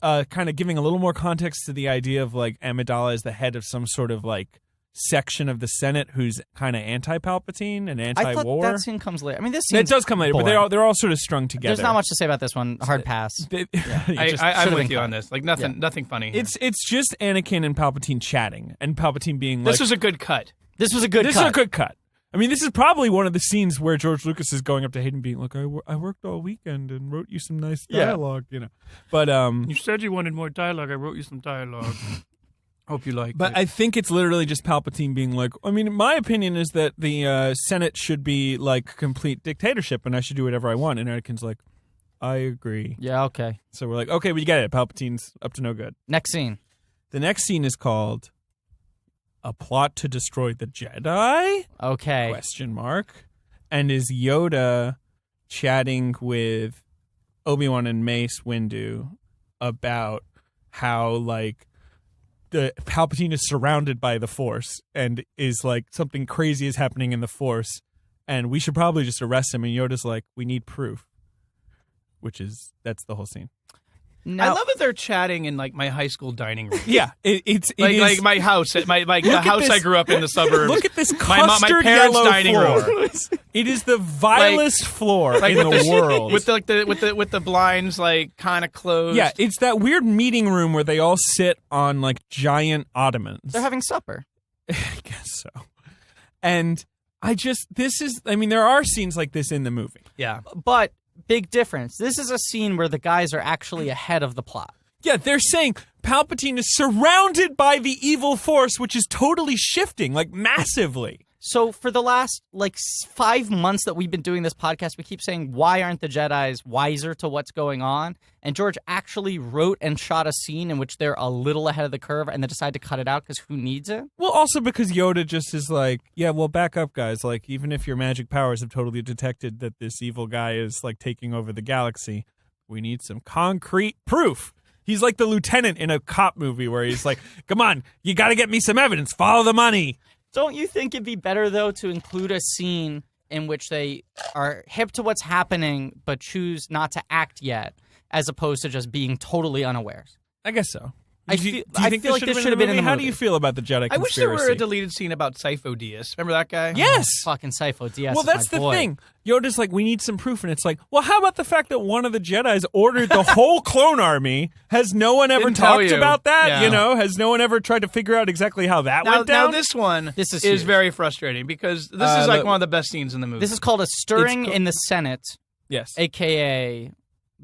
kind of giving a little more context to the idea of like Amidala is the head of some sort of like section of the Senate who's kind of anti-Palpatine and I thought anti-war. that scene comes later. I mean, this scene It does come later, but they're all sort of strung together. There's not much to say about this one. Hard pass. I'm I'm should've with been you cut. on this. Like nothing funny. Here. It's just Anakin and Palpatine chatting, and Palpatine being like, This was a good cut. This was a good "This cut. is a good cut." I mean, this is probably one of the scenes where George Lucas is going up to Hayden, being like, "I worked all weekend and wrote you some nice dialogue, you know." But You said you wanted more dialogue. I wrote you some dialogue. Hope you like But it. I think it's literally just Palpatine being like, I mean, my opinion is that the Senate should be like complete dictatorship and I should do whatever I want. And Anakin's like, I agree. Yeah, okay. So we're like, okay, we get it. Palpatine's up to no good. Next scene. The next scene is called A Plot to Destroy the Jedi? Okay. Question mark. And is Yoda chatting with Obi-Wan and Mace Windu about how, like, the Palpatine is surrounded by the Force and is like something crazy is happening in the Force and we should probably just arrest him. And Yoda's like, we need proof, that's the whole scene. Now, I love that they're chatting in like my high school dining room. Yeah, it like is, my house, the at house this- I grew up in the suburbs. Look at this my custard parents' yellow dining floor. room. It is the vilest floor in the world. with the blinds like kind of closed. Yeah, it's that weird meeting room where they all sit on like giant ottomans. they're having supper. I guess so. And there are scenes like this in the movie. yeah. But big difference. This is a scene where the guys are actually ahead of the plot. Yeah, they're saying Palpatine is surrounded by the evil Force, which is totally shifting, like massively. So for the last 5 months that we've been doing this podcast, we keep saying, why aren't the Jedis wiser to what's going on? And George actually wrote and shot a scene in which they're a little ahead of the curve and they decide to cut it out because who needs it? Well, also because Yoda just is like, yeah, well, back up, guys. Like, even if your magic powers have totally detected that this evil guy is like taking over the galaxy, we need some concrete proof. He's like the lieutenant in a cop movie where he's like, come on, you got to get me some evidence. Follow the money. Don't you think it'd be better, though, to include a scene in which they are hip to what's happening but choose not to act yet, as opposed to just being totally unawares? I guess so. I Do you feel think like this should have been in the How do movie. you feel about the Jedi conspiracy? I wish there were a deleted scene about Sifo Dyas. Remember that guy? Yes. Fucking Sifo Dyas. Well, is that's my the boy. thing. Yoda's like, we need some proof. And it's like, well, how about the fact that one of the Jedis ordered the whole clone army? Has no one ever Didn't tell talked you. about that? Yeah. You know, has no one ever tried to figure out exactly how that went Now down? this one This is is huge. very frustrating because this is like one of the best scenes in the movie. This is called a stirring It's in the Senate, Yes. a.k.a.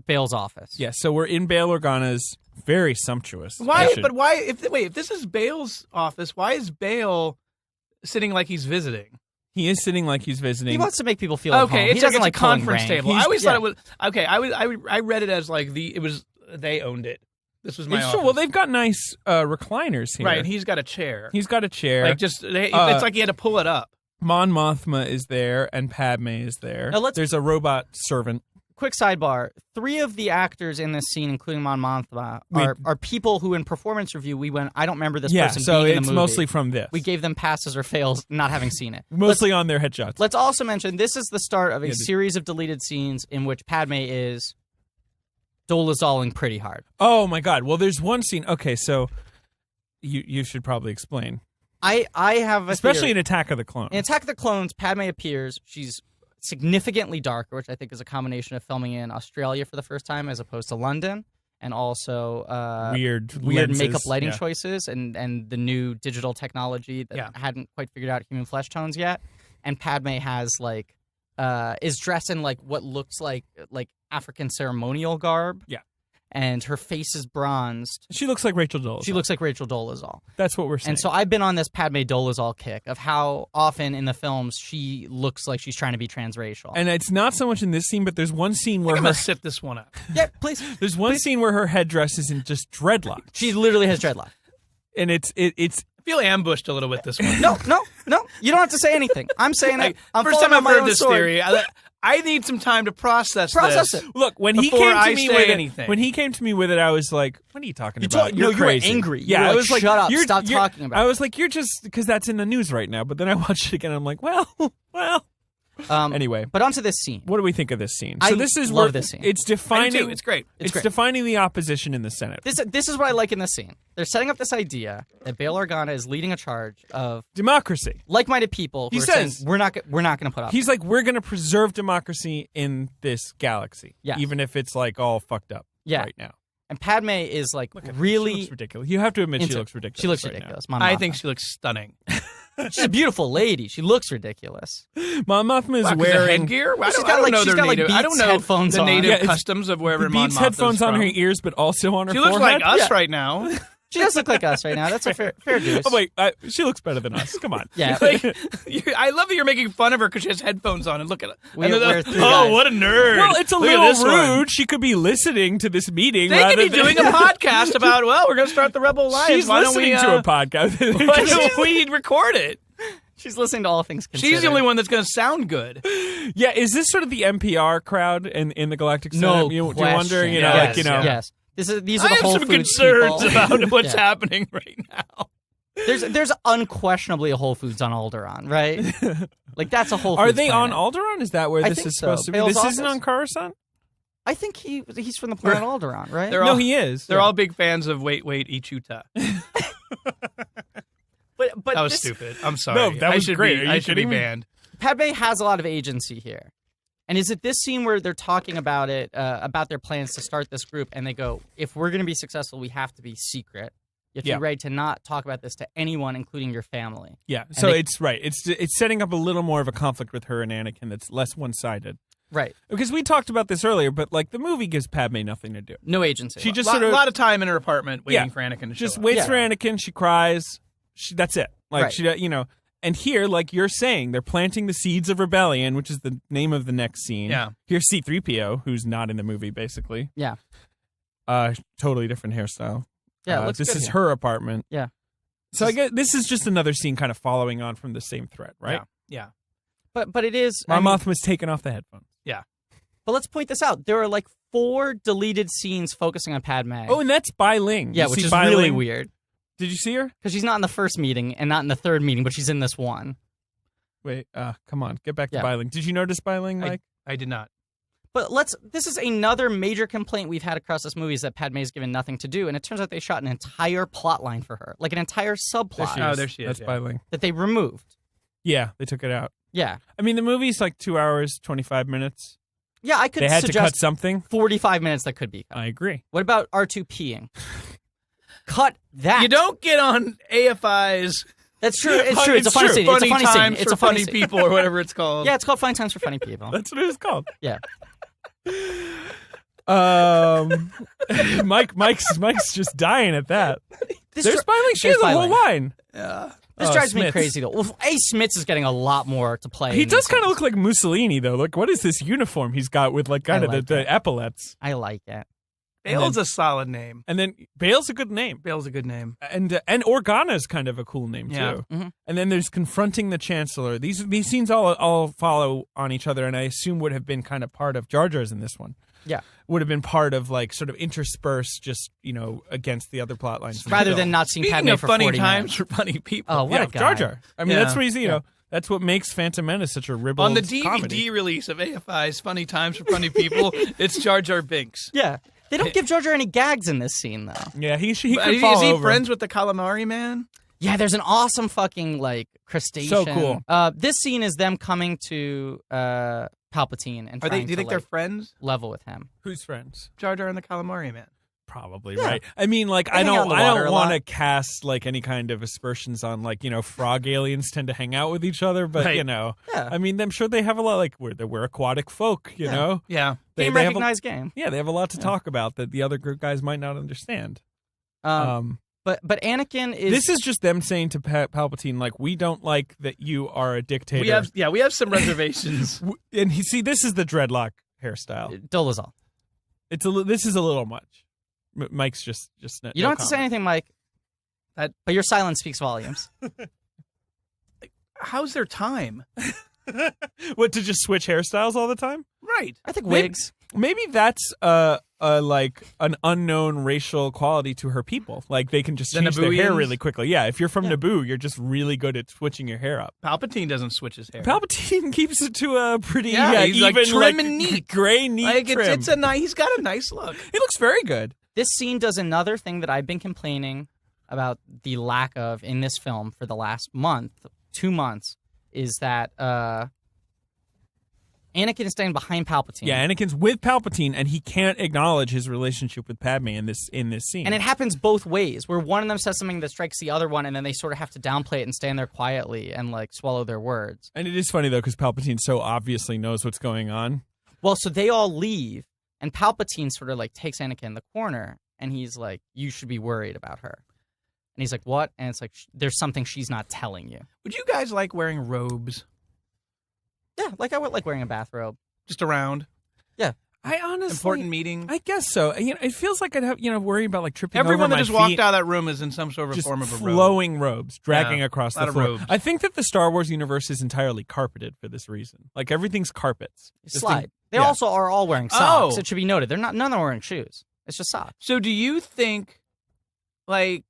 Bale's office. Yes. So we're in Bail Organa's very sumptuous. why? I should- But why? If this is Bale's office, why is Bale sitting like he's visiting? He is sitting like he's visiting. He wants to make people feel at home. Okay, He it's doesn't like like a pulling conference rank. table. He's- I always yeah. thought it was okay. I read it as like they owned it. This was my It's office. true. Well, they've got nice recliners here. Right, and he's got a chair. He's got a chair. Like it's like he had to pull it up. Mon Mothma is there, and Padme is there. Now There's a robot servant. Quick sidebar: 3 of the actors in this scene, including Mon Mothma, are people who, in performance review, we went, "I don't remember this person so being in the it's movie." mostly from this. We gave them passes or fails, not having seen it. Mostly on their headshots. Let's also mention this is the start of a series of deleted scenes in which Padme is dolazoling pretty hard. Oh my God! Well, there's one scene. Okay, so you should probably explain. I have a Especially theory. in Attack of the Clones. In Attack of the Clones, Padme appears. She's significantly darker, which I think is a combination of filming in Australia for the first time as opposed to London, and also weird makeup lenses. lighting choices and the new digital technology that hadn't quite figured out human flesh tones yet. And Padme has is dressed in what looks like African ceremonial garb. Yeah. And her face is bronzed. She looks like Rachel Dolezal. She looks like Rachel Dolezal. That's what we're saying. And so I've been on this Padme Dolezal kick of how often in the films she looks like she's trying to be transracial. And it's not so much in this scene, but there's one scene where I'm going to sip this one up. Yeah, please. There's one scene where her headdress is in just dreadlocks. She literally has dreadlocks. And it's I feel ambushed a little bit this one. No. You don't have to say anything. I'm saying it. I'm First falling time on I've my heard own this sword. theory. I need some time to process Process this. it. Look, when he Before came to I me say with anything. it, when he came to me with it, I was like, "What are you talking about? You're you were crazy." angry. You Yeah, were I like, was like, "Shut up. you're- Stop you're- talking about I it." was like, "You're just because that's in the news right now." But then I watched it again. I'm like, well. Anyway, But onto this scene. what do we think of this scene? I So this is love where this scene. It's I do defining. too. It's great. It's great. defining the opposition in the Senate. This is what I like in this scene. They're setting up this idea that Bail Organa is leading a charge of Democracy. like-minded people who He are says- saying we're not going to put up. He's like, we're going to preserve democracy in this galaxy, Yes. even if it's all fucked up Yeah. right now. And Padme is Look at her. She really looks ridiculous. You have to admit she into- looks ridiculous. She looks right ridiculous. now. Mon I Mothma. think she looks stunning. She's a beautiful lady. She looks ridiculous. Mon Mothma is Wow, 'cause of wearing headgear? I She's don't, got, I don't like- know she's their got, like, native. I don't Beats know headphones the on. native Yeah, it's customs of wherever the Mon Beats Mothma's headphones on from. her ears, but also on her She looks forehead. like us Yeah. right now. She does look like us right now. That's a fair dues. Oh wait, she looks better than us. Come on. Yeah. I love that you're making fun of her because she has headphones on. And look at it. We're three Oh, guys. what a nerd! Well, it's a Look at little this one. rude. She could be listening to this meeting. They rather could be than- doing a podcast about. Well, we're going to start the Rebel Alliance. She's Why don't listening we, to a podcast. Why don't we record it? She's listening to all things considered. She's the only one that's going to sound good. Yeah, is this sort of the NPR crowd in the Galactic Senate? No you question. wonder, Yes, Yes. These are I the have Whole some Foods concerns people. about what's Yeah. happening right now. There's unquestionably a Whole Foods on Alderaan, right? Like that's a Whole Foods. Are they planet. on Alderaan? Is that where I this think is so. supposed to be? Bale's This isn't office? on Coruscant? I think he's from the planet Alderaan, right? They're No, all, he is. They're all big fans of Wait, Ichuta. but That was this, stupid. I'm sorry. that was I should great. Be, Are I you should be kidding me? banned. Padme has a lot of agency here. And is it this scene where they're talking about it, about their plans to start this group, and they go, if we're going to be successful, we have to be secret. You have to Yeah. be ready to not talk about this to anyone, including your family. Yeah, so they- it's right. It's setting up a little more of a conflict with her and Anakin that's less one-sided. Right. Because we talked about this earlier, but the movie gives Padme nothing to do. No agency. She just A sort of lot of time in her apartment waiting Yeah. for Anakin to just show waits Yeah. for Anakin. She cries. That's it. Right. She, and here, like you're saying, they're planting the seeds of rebellion, which is the name of the next scene. Yeah. Here's C-3PO, who's not in the movie, basically. Yeah. Totally different hairstyle. Yeah, it looks this good is here. her apartment. Yeah. So I guess this is just another scene kind of following on from the same thread, right? Yeah. But it is. Mon I mean, Mothma's taken off the headphones. but let's point this out. There are 4 deleted scenes focusing on Padme. Oh, and that's Bai Ling. yeah, You which see is Bai really Ling? weird Did you see her? because she's not in the first meeting and not in the third meeting, but she's in this one. Wait, come on, get back to Yeah. Bai Ling. Did you notice Bai Ling, Mike? I did not. But this is another major complaint we've had across this movie is that Padme's given nothing to do, and it turns out they shot an entire plot line for her, like an entire subplot Oh, there she is, That's yeah. Bai Ling. that they removed. Yeah, they took it out. Yeah. I mean, the movie's 2 hours, 25 minutes. Yeah, I could They had to cut suggest something. 45 minutes that could be cut. I agree. What about R2 peeing? Cut that. You don't get on AFI's That's true. It's true. It's a It's funny true. scene. funny It's a funny scene. times It's for a funny funny scene. people or whatever it's called. Yeah, it's called Funny Times for Funny People. That's what it was called. Yeah. Mike's just dying at that. This There's dri- Bai Ling. She there's has a Bai whole Ling. line. This Oh, drives me Smits. crazy though. Well, Smits is getting a lot more to play. He in does these kind of scenes. look like Mussolini, though. What is this uniform he's got with kind of like the it. epaulets? I like it. Bale's a solid name. And then Bale's a good name. Bale's a good name. And Organa's kind of a cool name Yeah. too. Mm-hmm. And then there's confronting the Chancellor. These scenes all follow on each other, and I assume would have been kind of part of Jar Jar's in this one. Yeah. Would have been part of like sort of interspersed, just against the other plot lines. Rather than not seeing Speaking Padme of for funny 40 times minutes. for funny people. Oh, what a guy. Jar Jar. I mean, Yeah. that's the reason, that's what makes Phantom Menace such a ribald On the DVD comedy. release of AFI's Funny Times for Funny People, it's Jar Jar Binks. Yeah. They don't give Jar Jar any gags in this scene, though. Yeah, he could Is fall he over. friends with the Calamari Man? Yeah, there's an awesome fucking, like, crustacean. So cool. This scene is them coming to Palpatine and Are trying they? Do you think to, they're like, friends? level with him. Who's friends? Jar Jar and the Calamari Man. Probably, Yeah. right? I mean, like, I hang out don't in the water a want to lot. cast like any kind of aspersions on like frog aliens tend to hang out with each other, but Right. Yeah. I mean, I'm sure they have a lot like we're aquatic folk, you know. Yeah. Game have recognized game. they have a lot to talk about that the other guys might not understand. But Anakin is... This is just them saying to Palpatine, like, we don't like that you are a dictator. We have some reservations. And this is the dreadlock hairstyle. Dolezal. This is a little much. Mike's just You don't have to say anything, Mike. That- But your silence speaks volumes. How's their time? What, to just switch hairstyles all the time? Right. I think wigs. Maybe that's like an unknown racial quality to her people. Like they can just The change their hair Nabooians? really quickly. Yeah, if you're from Naboo, you're just really good at switching your hair up. Palpatine doesn't switch his hair. Palpatine keeps it to a pretty he's even, like trim and neat. gray, neat like trim. it's a nice. He's got a nice look. He looks very good. This scene does another thing that I've been complaining about the lack of in this film for the last 2 months, is that Anakin is staying behind Palpatine. Yeah, Anakin's with Palpatine, and he can't acknowledge his relationship with Padme in this scene. And it happens both ways, where one of them says something that strikes the other one, and then they sort of have to downplay it and stand there quietly and like swallow their words. And it is funny though, because Palpatine so obviously knows what's going on. Well, so they all leave, and Palpatine sort of like takes Anakin in the corner, and he's like, "You should be worried about her." And he's like, "What?" And it's like, "There's something she's not telling you." Would you guys like wearing robes Yeah, like I would like wearing a bathrobe. just around I honestly important meetings? I guess so. It feels like I'd have worry about like tripping Everyone over that my just walked feet. out of that room is in some sort of Just form of a robe. flowing robes dragging Yeah, across lot the of floor. robes. I think that the Star Wars universe is entirely carpeted for this reason. Like everything's carpets. Just Slide. They yeah. also are all wearing socks. Oh. It should be noted. None of them are wearing shoes. It's just socks. So do you think, like,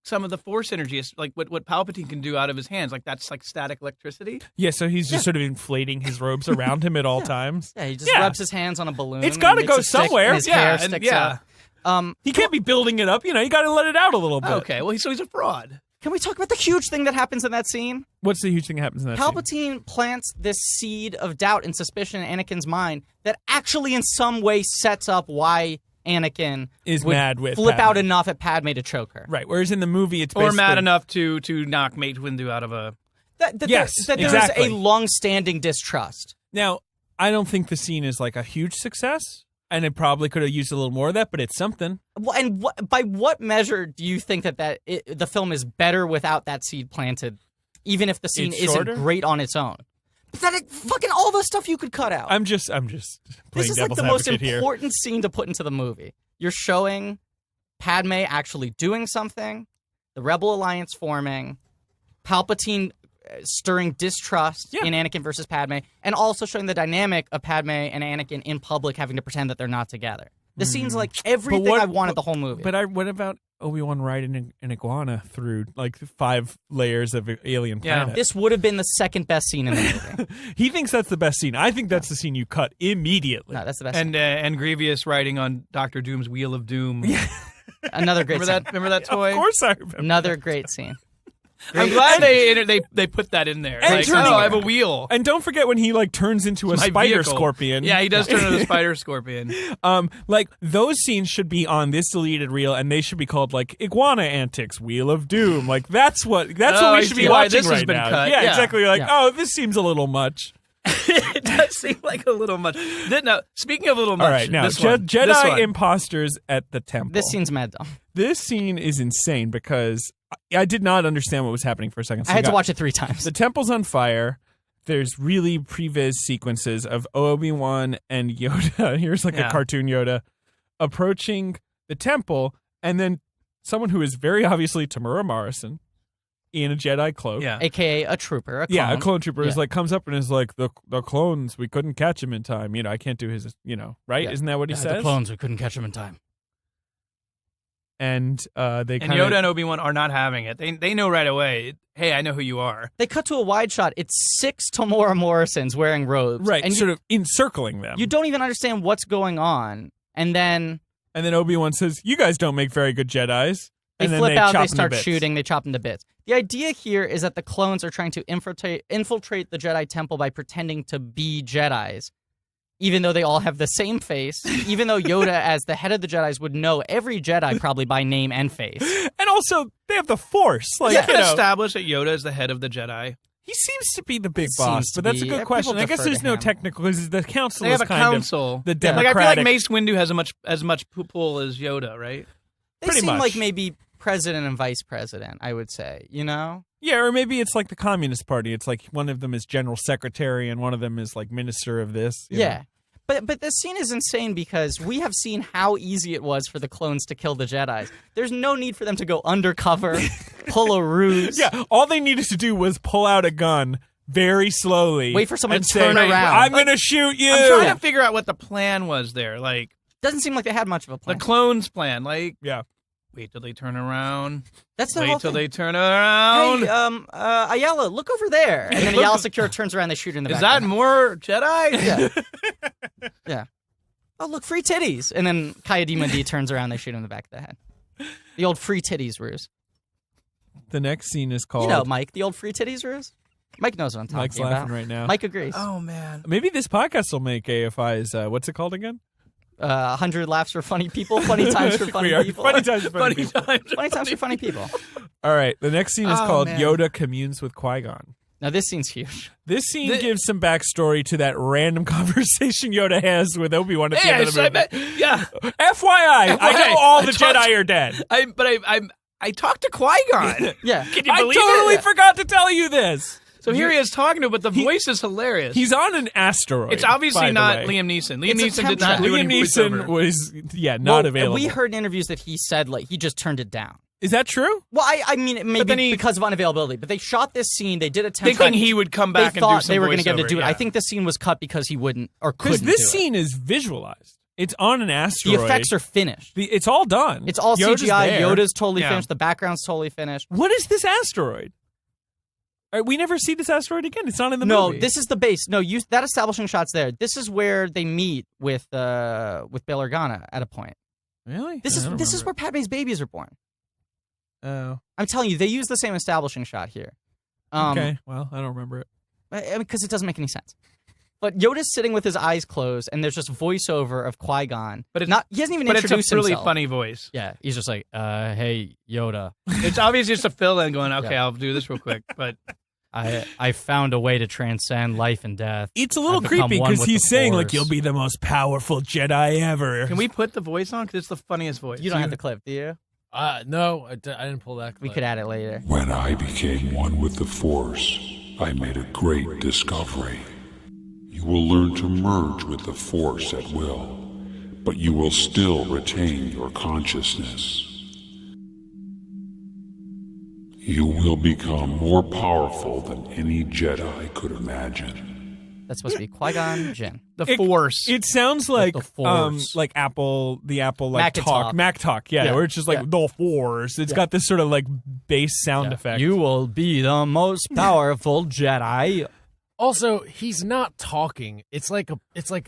some of the Force energy is like what Palpatine can do out of his hands? Like that's like static electricity? Yeah, so he's just sort of inflating his robes around him at all times. Yeah, he just Yeah. rubs his hands on a balloon. It's and gotta makes go a stick, somewhere. and his Yeah, hair and- sticks yeah. out. He can't be building it up, you got to let it out a little bit. Okay, well, so he's a fraud. Can we talk about the huge thing that happens in that scene? What's the huge thing that happens in that scene? Palpatine plants this seed of doubt and suspicion in Anakin's mind that actually in some way sets up why Anakin Is would mad with flip Padme. out enough at Padme to choke her. Right, whereas in the movie it's Or basically... mad enough to knock Mace Windu out of a... That Yes, there is exactly. a long-standing distrust. Now, I don't think the scene is like a huge success, and it probably could have used a little more of that, but it's something. Well, and by what measure do you think that the film is better without that seed planted, even if the scene It's isn't shorter? great on its own? Fucking all the stuff you could cut out. I'm just playing This is like devil's the most advocate here. important scene to put into the movie. You're showing Padme actually doing something, the Rebel Alliance forming, Palpatine stirring distrust in Anakin versus Padme, and also showing the dynamic of Padme and Anakin in public having to pretend that they're not together. The scene's like everything I wanted the whole movie. But what about Obi-Wan riding an iguana through like 5 layers of alien planet? This would have been the second best scene in the movie. He thinks that's the best scene. I think that's the scene you cut immediately. No, that's the best scene. And Grievous riding on Doctor Doom's Wheel of Doom. Another great scene. Remember that toy? Of course I remember. Another great scene. I'm glad they put that in there. And Like, turning- I have a wheel. And don't forget when he like turns into a My spider vehicle. scorpion. Yeah, he does turn into a spider scorpion. Like those scenes should be on this deleted reel, and they should be called like Iguana Antics, Wheel of Doom. Like that's what we I should be see why watching this has right been now. cut. Yeah, Yeah. exactly. You're like, Yeah. oh, this seems a little much. It does seem like a little much. Now, speaking of a little much, All right, now this one, Jedi this one. imposters at the temple. This scene's mad dumb. This scene is insane because I did not understand what was happening for a second. So I had you to got- watch it 3 times. The temple's on fire. There's really previs sequences of Obi-Wan and Yoda. Here's like a Yeah. cartoon Yoda. approaching the temple, and then someone who is very obviously Tamura Morrison in a Jedi cloak. Yeah. AKA a trooper, a clone. Yeah, a clone trooper is Yeah. like comes up and is like the clones. We couldn't catch him in time. I can't do his. Right? Yeah. Isn't that what he says? The clones, we couldn't catch them in time. And they And kind Yoda and Obi-Wan are not having it. They know right away. Hey, I know who you are. They cut to a wide shot. It's 6 Tamora Morrisons wearing robes. right, And sort of encircling them. you don't even understand what's going on. And then And then Obi-Wan says, "You guys don't make very good Jedis." they And then flip out, chop they them to start bits. shooting, they chop them to bits. The idea here is that the clones are trying to infiltrate the Jedi Temple by pretending to be Jedis, even though they all have the same face, even though Yoda, as the head of the Jedis, would know every Jedi probably by name and face. And also, they have the Force. Like, It's been established that Yoda is the head of the Jedi. he seems to be the big It boss, seems to but that's a be. good People question. I guess defer there's to no him. technical, because the council They have is a kind council. of the Like, democratic. I feel like Mace Windu has as much pull as Yoda, right? They Pretty seem much. like maybe president and vice president, I would say, Yeah, or maybe it's like the Communist Party. It's like one of them is general secretary and one of them is like minister of this. you Yeah. know. But this scene is insane because we have seen how easy it was for the clones to kill the Jedis. There's no need for them to go undercover, pull a ruse. Yeah, all they needed to do was pull out a gun very slowly. Wait for someone and to say, turn around. I'm going to shoot you. I'm trying to figure out what the plan was there. Like, Doesn't seem like they had much of a the plan. clones' plan. Like, Yeah. wait till they turn around. That's the whole Wait till thing. they turn around. Hey, Ayala, look over there. And then Ayala Secure turns around, they shoot her in the Is back. that more Jedi? Yeah. Yeah. Oh, look, free titties. And then Kayadima D turns around, they shoot him in the back of the head. The old free titties ruse. The next scene is called... You know, Mike, the old free titties ruse? Mike knows what I'm talking Mike's about. laughing right now. Mike agrees. Oh, man. Maybe this podcast will make AFI's... what's it called again? 100 laughs for funny people, funny times for funny We are people. funny times for funny Funny people. times. Funny times for funny people. All right, the next scene is Oh, called man. Yoda Communes with Qui-Gon. Now, this scene's huge. This scene gives some backstory to that random conversation Yoda has with Obi-Wan at the end of the movie. Yeah. FYI, I know all the I Jedi are dead. I talked to Qui-Gon. Yeah. Can you I believe totally it? forgot to tell you this. So here he is talking to him, but the voice is hilarious. He's on an asteroid. It's obviously by the not way. Liam Neeson. Liam It's a Neeson did not temp do Liam any Neeson voiceover. was, not Well, available. We heard in interviews that he said, like, he just turned it down. Is that true? Well, I mean, it may But then be he- because of unavailability, but they shot this scene, they did a temp Thinking cut. he would come They back and do thought some they were going to get him to voiceover, do it. yeah. I think this scene was cut because he wouldn't or Because couldn't this do scene is visualized. It's on an it. asteroid. The effects are finished. It's all done. It's all Yoda's CGI. there. Yoda's totally Yeah. finished. The background's totally finished. What is this asteroid? We never see this asteroid again. It's not in the No, movie. this is the base. No, that establishing shot's there. This is where they meet with Bail Organa at a point. Really? This I is don't this is remember. where Padme's babies are born. Oh, I'm telling you, they use the same establishing shot here. okay. Well, I don't remember it. Because it doesn't make any sense. But Yoda's sitting with his eyes closed, and there's just voiceover of Qui-Gon. But it's not. He hasn't even But it's introduced a really himself. funny voice. Yeah, he's just like, "Hey, Yoda, It's obviously just a fill-in going, okay, Yeah. I'll do this real quick. But I found a way to transcend life and death." It's a little I've become creepy one because with he's the saying, like, Force. you'll be the most powerful Jedi ever. can we put the voice on? Because it's the funniest voice. You don't have the clip, do you? No, I didn't pull that. We clip. could add it later. When I became one with the Force, I made a great discovery. You will learn to merge with the Force at will, but you will still retain your consciousness. You will become more powerful than any Jedi could imagine. That's supposed to be Qui-Gon Jinn. The Force. It sounds like the Force. like Apple, the Apple like Mac-a-talk. talk, Mac talk, yeah, Yeah. where it's just like Yeah. the Force. It's got this sort of like bass sound effect. You will be the most powerful Jedi. Also, he's not talking. It's like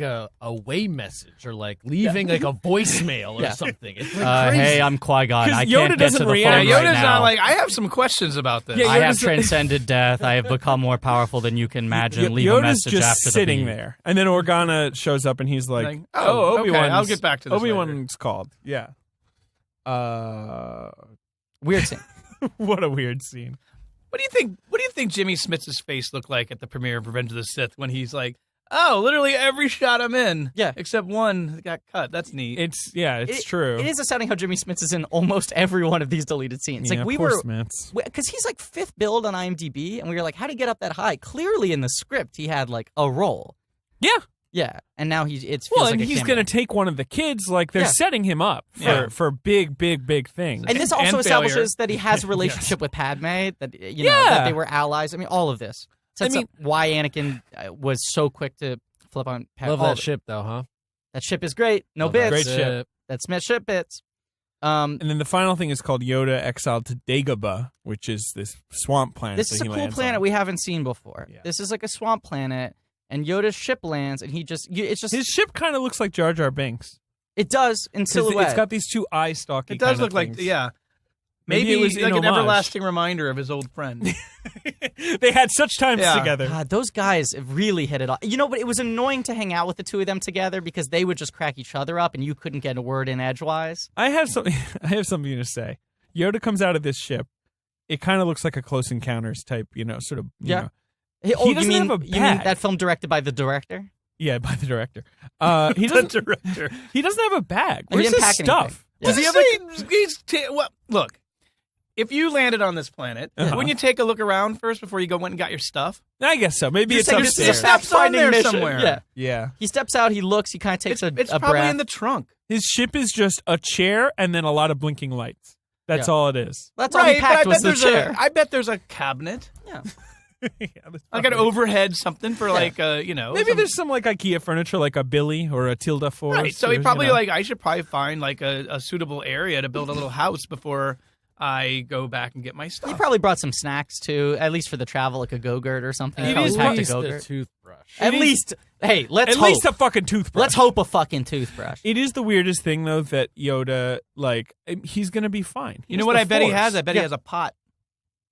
a away message or like leaving like a voicemail or Yeah. something. It's like crazy. Hey, I'm Qui-Gon. 'Cause I Yoda can't get doesn't to the react. phone yeah, right Yoda's now. not like, I have some questions about this. Yeah, I have Yoda's- transcended death. I have become more powerful than you can imagine. Leave a Yoda's message just after sitting the beep. there, and then Organa shows up, and he's like, Like, oh, okay, Obi-Wan's, I'll get back to this Obi-Wan's called." Yeah. Weird scene. What a weird scene. What do you think? What do you think Jimmy Smits' face looked like at the premiere of Revenge of the Sith when he's like, "Oh, literally every shot I'm in, Yeah. except one that got cut." That's neat. It's true. It is astounding how Jimmy Smits is in almost every one of these deleted scenes. Yeah, Like we poor were, Smits. because he's like 5th build on IMDb, and we were like, how did he get up that high? Clearly in the script, he had like a role. Yeah. Yeah, and now it feels Well, like and a he's cameo. going to take one of the kids. Like they're Yeah. setting him up for big things. And this also And establishes failure. that he has a relationship with Padme. That you know Yeah. that they were allies. I mean, all of this sets up why Anakin was so quick to flip on Padme. Love that ship, though, huh? That ship is great. No Love that bits. Great ship. That's Smith ship bits. And then the final thing is called Yoda exiled to Dagobah, which is this swamp planet. This that is a he cool lands planet on. we haven't seen before. Yeah. This is like a swamp planet, and Yoda's ship lands, and it's just His ship kind of looks like Jar Jar Binks. it does in 'Cause silhouette. It's got these two eye stalky. It does kinda look like, things. yeah. Maybe Maybe it was like in an homage. everlasting reminder of his old friend. They had such times Yeah. together. God, those guys have really hit it off. You know, but it was annoying to hang out with the two of them together because they would just crack each other up, and you couldn't get a word in edgewise. I have something. I have something to say. Yoda comes out of this ship. It kind of looks like a Close Encounters type, sort of. You know. Hey, oh, doesn't you mean have a you mean bag. that film directed by the director? Yeah, by the director. He doesn't. director. He doesn't have a bag. He Where's didn't his pack stuff? anything. Does he have Well, look. If you landed on this planet, wouldn't you take a look around first before you went and got your stuff? I guess so. Maybe You're it's saying upstairs. this is a fact-finding there mission. somewhere. Yeah. Yeah. He steps out, he looks, he kind of takes It's a probably breath. in the trunk. His ship is just a chair and then a lot of blinking lights. That's Yeah. all it is. That's all he packed was the chair. I bet there's a cabinet. Yeah. Like an overhead something for like Maybe some- there's some like IKEA furniture, like a Billy or a Tilda Force. Right. So he or, probably you know. I should probably find like a suitable area to build a little house before I go back and get my stuff. He probably brought some snacks too, at least for the travel, like a Go-Gurt or something. He At probably packed a least a Go-Gurt. toothbrush. At least, hey, let's At hope. least a fucking toothbrush. Let's hope a fucking toothbrush. It is the weirdest thing though that Yoda, like, he's gonna be fine. You know what I bet he has? I bet he Yeah. has a pot.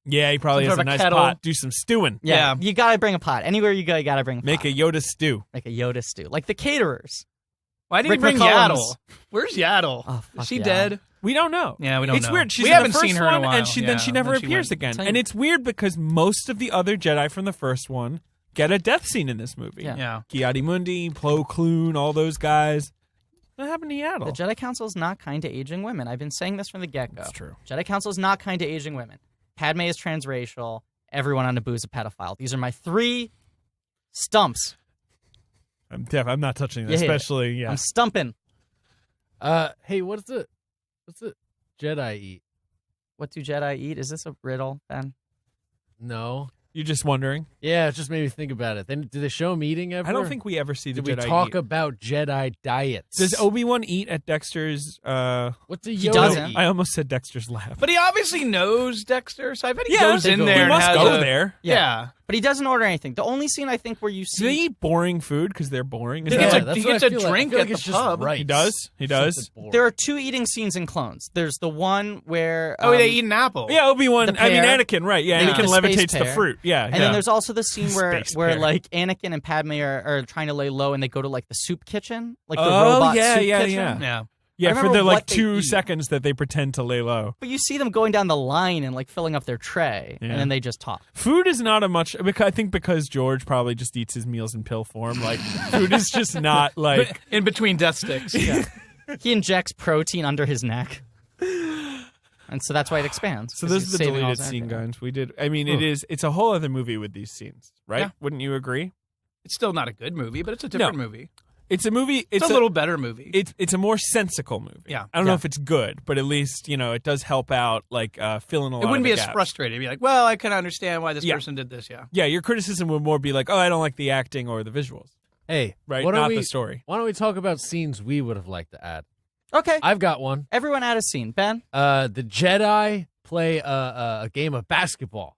Yeah, he probably Some has sort a of a nice kettle. pot. Do some stewing. Yeah, Yeah. you gotta bring a pot. Anywhere you go, you gotta bring a pot. Make a Yoda stew. Like a Yoda stew. Like the caterers. Why didn't Rick he bring McCallum's. Yaddle? Where's Yaddle? Oh, fuck Is she Yaddle. dead? We don't know. Yeah, we don't It's know. weird. She's We in haven't the first seen her in a one, while. and then she never Then she appears went. again. Same. And it's weird because most of the other Jedi from the first one get a death scene in this movie. Yeah. Yeah. Ki-Adi-Mundi, Plo Koon, all those guys. What happened to Yaddle? The Jedi Council is not kind to aging women. I've been saying this from the get-go. That's true. Jedi Council is not kind to aging women. Padme is transracial. Everyone on Naboo is a pedophile. These are my 3 stumps. I'm not touching that, Yeah. especially, yeah. I'm stumping. Hey, what's the Jedi eat? What do Jedi eat? Is this a riddle, Ben? No. You're just wondering? Yeah, it just made me think about it. Then did they show him eating ever? I don't think we ever see the Did we Jedi talk eat. about Jedi diets? Does Obi-Wan eat at Dexter's, What's a He Yoda doesn't. eat? I almost said Dexter's lab. But he obviously knows Dexter, so I bet he Yeah, goes they in go- there he and must has go a- there. Yeah. But he doesn't order anything. The only scene I think where you Do they see eat boring food because they're boring? Is He that gets what- a- that's he what gets I a feel like. I drink feel like at it's the just pub. rice. He does? He does? Something boring. there are 2 eating scenes in clones. There's the one where They eat an apple. Yeah, Obi-Wan. The I mean, pear. Anakin, right. Yeah, Yeah. Anakin The space levitates the pear. fruit. Yeah. and yeah. then there's also the scene where Space pear. like Anakin and Padme are trying to lay low and they go to like the soup kitchen, like the Oh, robot yeah, soup yeah, kitchen. yeah. Yeah. Yeah, I for remember the like what they 2 eat. seconds that they pretend to lay low. But you see them going down the line and like filling up their tray, Yeah. and then they just talk. Food is not a much. I think because George probably just eats his meals in pill form. Like food is just not like. In between death sticks. He injects protein under his neck, and so that's why it expands. So 'cause those he's are the saving all deleted his scene energy. guns we did. I mean, it's a whole other movie with these scenes, right? Yeah. Wouldn't you agree? It's still not a good movie, but it's a different movie. It's a movie. It's a little better movie. It's a more sensical movie. Yeah. I don't know Yeah. if it's good, but at least it does help out, like filling a lot. It wouldn't of be the as gaps. frustrating. It'd be like, well, I can understand why this Yeah. person did this. Yeah. Yeah, your criticism would more be like, oh, I don't like the acting or the visuals, Hey, right? why don't Not we, the story. Why don't we talk about scenes we would have liked to add? Okay, I've got one. everyone add a scene. Ben, The Jedi play a game of basketball.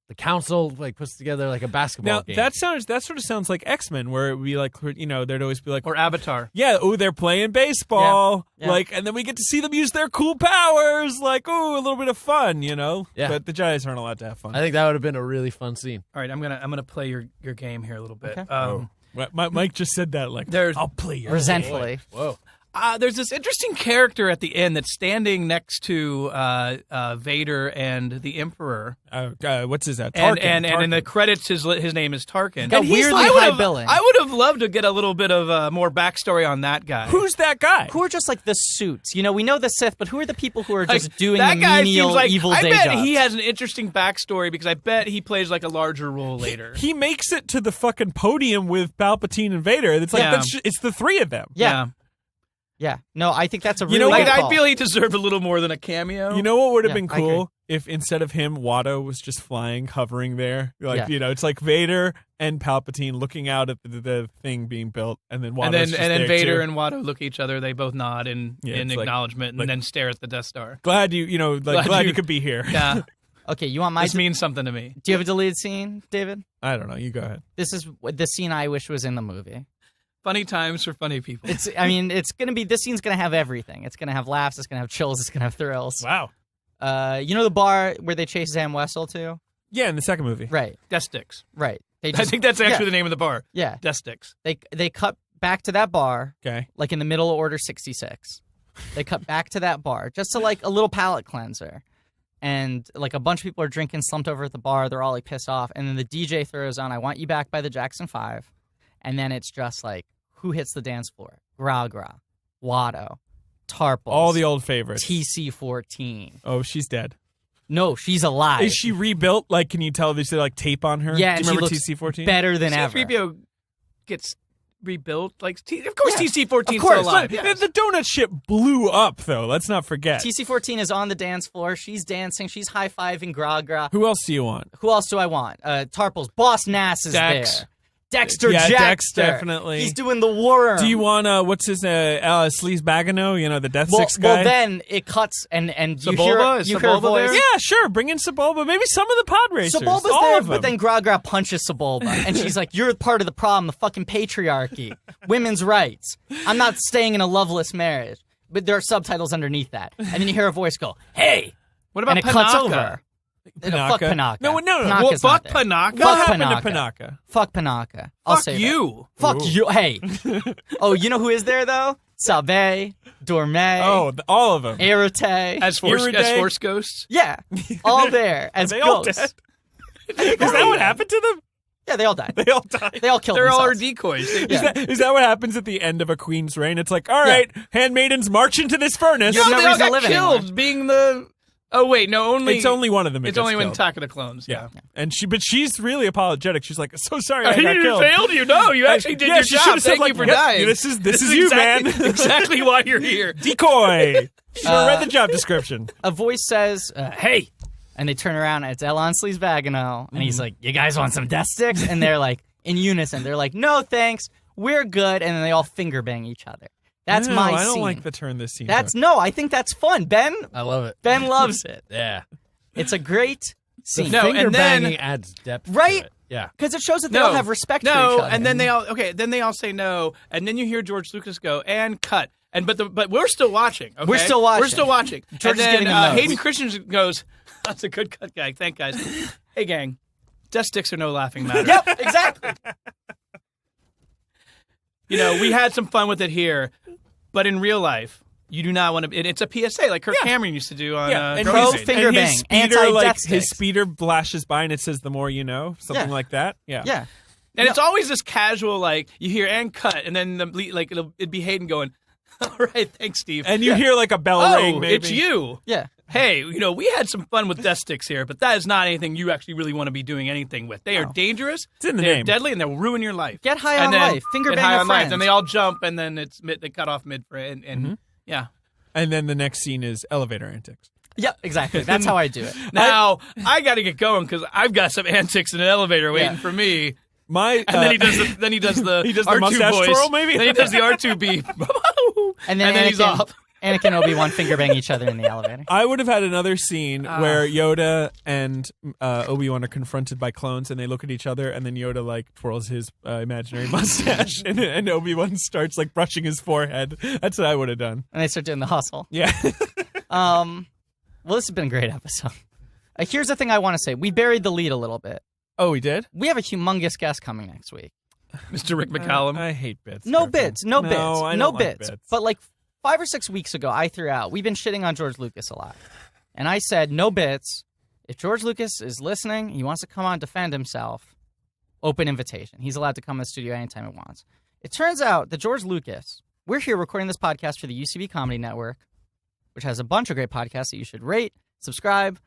The council puts together a basketball Now game. that sort of sounds like X-Men, where it would be like, there'd always be like, Or Avatar. yeah, oh, they're playing baseball, Yeah. Yeah. and then we get to see them use their cool powers, like, oh, a little bit of fun, Yeah. But the Jedi's aren't allowed to have fun. I think that would have been a really fun scene. All right, I'm gonna play your game here a little bit. Okay. Mike just said that, like, There's- I'll play your resentfully. Whoa. There's this interesting character at the end that's standing next to Vader and the Emperor. What's his name? And Tarkin. in the credits, his name is Tarkin. Got weirdly high billing. I would have loved to get a little bit of more backstory on that guy. Who's that guy? Who are just like the suits? You know, we know the Sith, but who are the people who are Like, just doing that the guy menial seems like, evil I day bet jobs? he has an interesting backstory because I bet he plays like a larger role later. He makes it to the fucking podium with Palpatine and Vader. It's like Yeah. it's the three of them. Yeah. Yeah. No, I think that's a really know good what? call. I feel he deserved a little more than a cameo. You know what would have Yeah, been I agree. cool if instead of him, Watto was just flying, hovering there. Like Yeah. you know, it's like Vader and Palpatine looking out at the thing being built, and then Watto's and then there Vader too. and Watto look at each other. They both nod in it's like- acknowledgement, and like- then stare at the Death Star. glad you you- could be here. Yeah, Okay, you want my... this means something to me. Do you have a deleted scene, David? I don't know. You go ahead. This is the scene I wish was in the movie. Funny times for funny people. I mean, it's going to be... This scene's going to have everything. It's going to have laughs. It's going to have chills. It's going to have thrills. Wow. You know the bar where they chase Zam Wessel to? Yeah, in the second movie. Right, Death Sticks. right. They I just, think that's actually yeah. the name of the bar. Yeah. Death Sticks. They cut back to that bar, Okay. like in the middle of Order 66. They cut back to that bar, just to like a little palate cleanser. And like a bunch of people are drinking, slumped over at the bar. They're all like pissed off. And then the DJ throws on "I Want You Back" by the Jackson 5. And then it's just like, who hits the dance floor? Gra Gra, Watto, Tarples. All the old favorites. TC-14. Oh, she's dead. No, she's alive. Is she rebuilt? Like, can you tell there's like tape on her? Yeah, Do and you she remember looks TC-14? better than ever. C-3PO gets rebuilt. Like, of course, Yeah. TC-14's Of course. still alive. But the donut ship blew up, though. Let's not forget. TC-14 is on the dance floor. She's dancing. She's high-fiving Gra Gra. Who else do you want? Who else do I want? Tarples. Boss Nass is Dex. there. Dexter Yeah, Jackster. Dex, definitely. He's doing the worm. Do you want what's his Sleaze Bagano? You know, the Death Six guy. Well, then it cuts and you Sebulba? hear Is you hear a Sebulba voice. there? Yeah, sure. Bring in Sebulba. Maybe some of the pod racers. Sebulba's all there, of them. but then Gra Gra punches Sebulba, and she's like, "You're part of the problem. The fucking patriarchy, women's rights. I'm not staying in a loveless marriage." But there are subtitles underneath that, and then you hear a voice go, "Hey!" What about and it cuts Panaka? over. Fuck Panaka. No. Panaka's Well, not fuck there. Panaka. What Fuck happened Panaka. to Panaka? Fuck Panaka. I'll Fuck say you. That. Fuck Ooh. you. Hey. Oh, you know who is there though? Sabe, Dorme, Oh, all of them. Arate. As Force Iriday. Ghosts. Yeah, all there as They all ghosts. dead. Is that what happened to them? Yeah, they all died. They all died. They all killed They're all our themselves. decoys. Is that what happens at the end of a queen's reign? It's like, all right, handmaidens march into this furnace. You have No, no they all reason to got live killed anymore. being the... Oh, wait, no, only... It's only one of them. It's that only gets when killed. Attack of the Clones, yeah. And she's really apologetic. She's like, so sorry I got You killed. failed you. No, you actually did Yeah, your she job. should've said, Thank like, you for "Yep, dying. this is you, exactly, man." exactly why you're here. Decoy. Should have read the job description. A voice says, "Hey," and they turn around and it's Elon Sleaze Bagano, and he's like, "You guys want some death sticks?" And they're like, in unison, they're like, "No, thanks, we're good," and then they all finger bang each other. That's No, my I don't scene. like the turn this scene. That's took. no, I think that's fun. Ben I love it. loves it. Yeah. It's a great scene. No, Finger and then- banging adds depth. to Right? it. Yeah. Because it shows that they all have respect for each other. and then they all say no, and then you hear George Lucas go and cut, and but we're still watching. Okay? We're still watching. We're still watching. George is and then giving them notes. Hayden Christensen goes, "That's a good cut, guy. Thank guys. Hey gang, death sticks are no laughing matter. Yep, exactly. You know, we had some fun with it here, but in real life." You do not want to. It's a PSA like Kirk Cameron used to do on and Pro his- finger and his bang, speeder, anti-death like his sticks. speeder flashes by and it says "the more you know," something Yeah. like that. Yeah. Yeah. And it's always this casual, like you hear and cut, and then it'd be Hayden going, "All right, thanks, Steve." And you hear like a bell ring. Oh, Maybe it's you. Yeah. Hey, we had some fun with death sticks here, but that is not anything you actually really want to be doing anything with. They are dangerous. It's in the they're name. deadly, and they'll ruin your life. Get high And on then life. Finger get bang high a on life. friend. Then they all jump, and then they cut off mid, and yeah. And then the next scene is elevator antics. Yep, exactly. That's how I do it. Now I got to get going because I've got some antics in an elevator waiting for me. My And then he does the He does the R2 mustache voice. twirl, maybe? Then he does the R2 beep. And then, then he's off. Anakin and Obi-Wan finger bang each other in the elevator. I would have had another scene where Yoda and Obi-Wan are confronted by clones, and they look at each other, and then Yoda like twirls his imaginary mustache, and Obi-Wan starts like brushing his forehead. That's what I would have done. And they start doing the hustle. Yeah. Well, this has been a great episode. Here's the thing I want to say. We buried the lead a little bit. Oh, we did? We have a humongous guest coming next week. Mr. Rick McCallum. I hate bits. No Griffin. bits. No bits. I No don't like bits. But like 5 or 6 weeks ago, I threw out, we've been shitting on George Lucas a lot. And I said, no bits. If George Lucas is listening, he wants to come on and defend himself, open invitation. He's allowed to come in the studio anytime he wants. It turns out that George Lucas, we're here recording this podcast for the UCB Comedy Network, which has a bunch of great podcasts that you should rate, subscribe,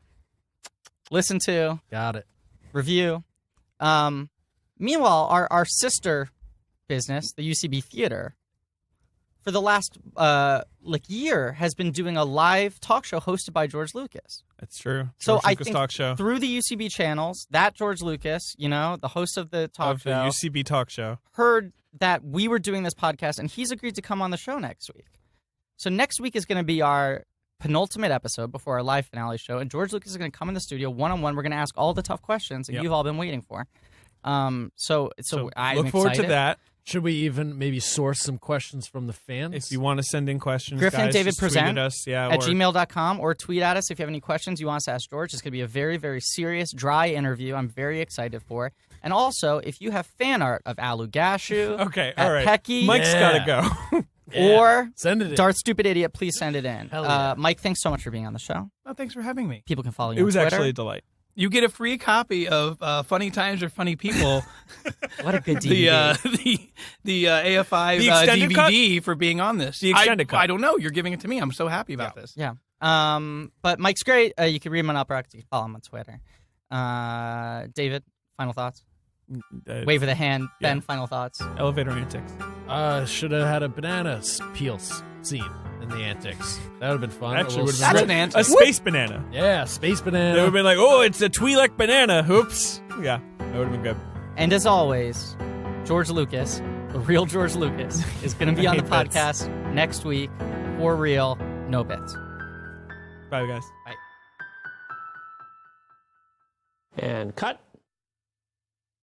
listen to. Got it. Review. Meanwhile, our sister business, the UCB Theater, for the last year has been doing a live talk show hosted by George Lucas. That's true. So George I Lucas think talk show. through the UCB channels, that George Lucas, the host of the talk show, the UCB talk show, heard that we were doing this podcast, and he's agreed to come on the show next week. So next week is going to be our penultimate episode before our live finale show, and George Lucas is going to come in the studio one-on-one. We're going to ask all the tough questions that you've all been waiting for. So I'm look forward excited. to that. Should we even maybe source some questions from the fans? If you want to send in questions, Griffin guys, and David just tweet present at us, at gmail.com, or tweet at us if you have any questions you want us to ask George. It's going to be a very, very serious, dry interview I'm very excited for. And also, if you have fan art of Alu Gashu, okay, all right, Pecky, Mike's got to go. or send it in. Darth Stupid Idiot, please send it in. Hell yeah. Mike, thanks so much for being on the show. Oh, thanks for having me. People can follow you It was on Twitter. actually a delight. You get a free copy of Funny Times or Funny People. What a good DVD. the AFI The extended DVD for being on this. The extended cut. I don't know. You're giving it to me. I'm so happy about this. Yeah. But Mike's great. You can read him on Uproxx. You can follow him on Twitter. David, final thoughts? Wave of the hand. Ben, final thoughts? Elevator antics. Should have had a banana peel scene in the antics. That would have been fun. Actually, would have That's been an antic. a space banana. Yeah, space banana. They would have been like, oh, it's a Twi'lek banana. Oops. Yeah, that would have been good. And as always, George Lucas, the real George Lucas, is going to be on the hate bits. podcast next week. For real, no bits. Bye, guys. Bye. And cut.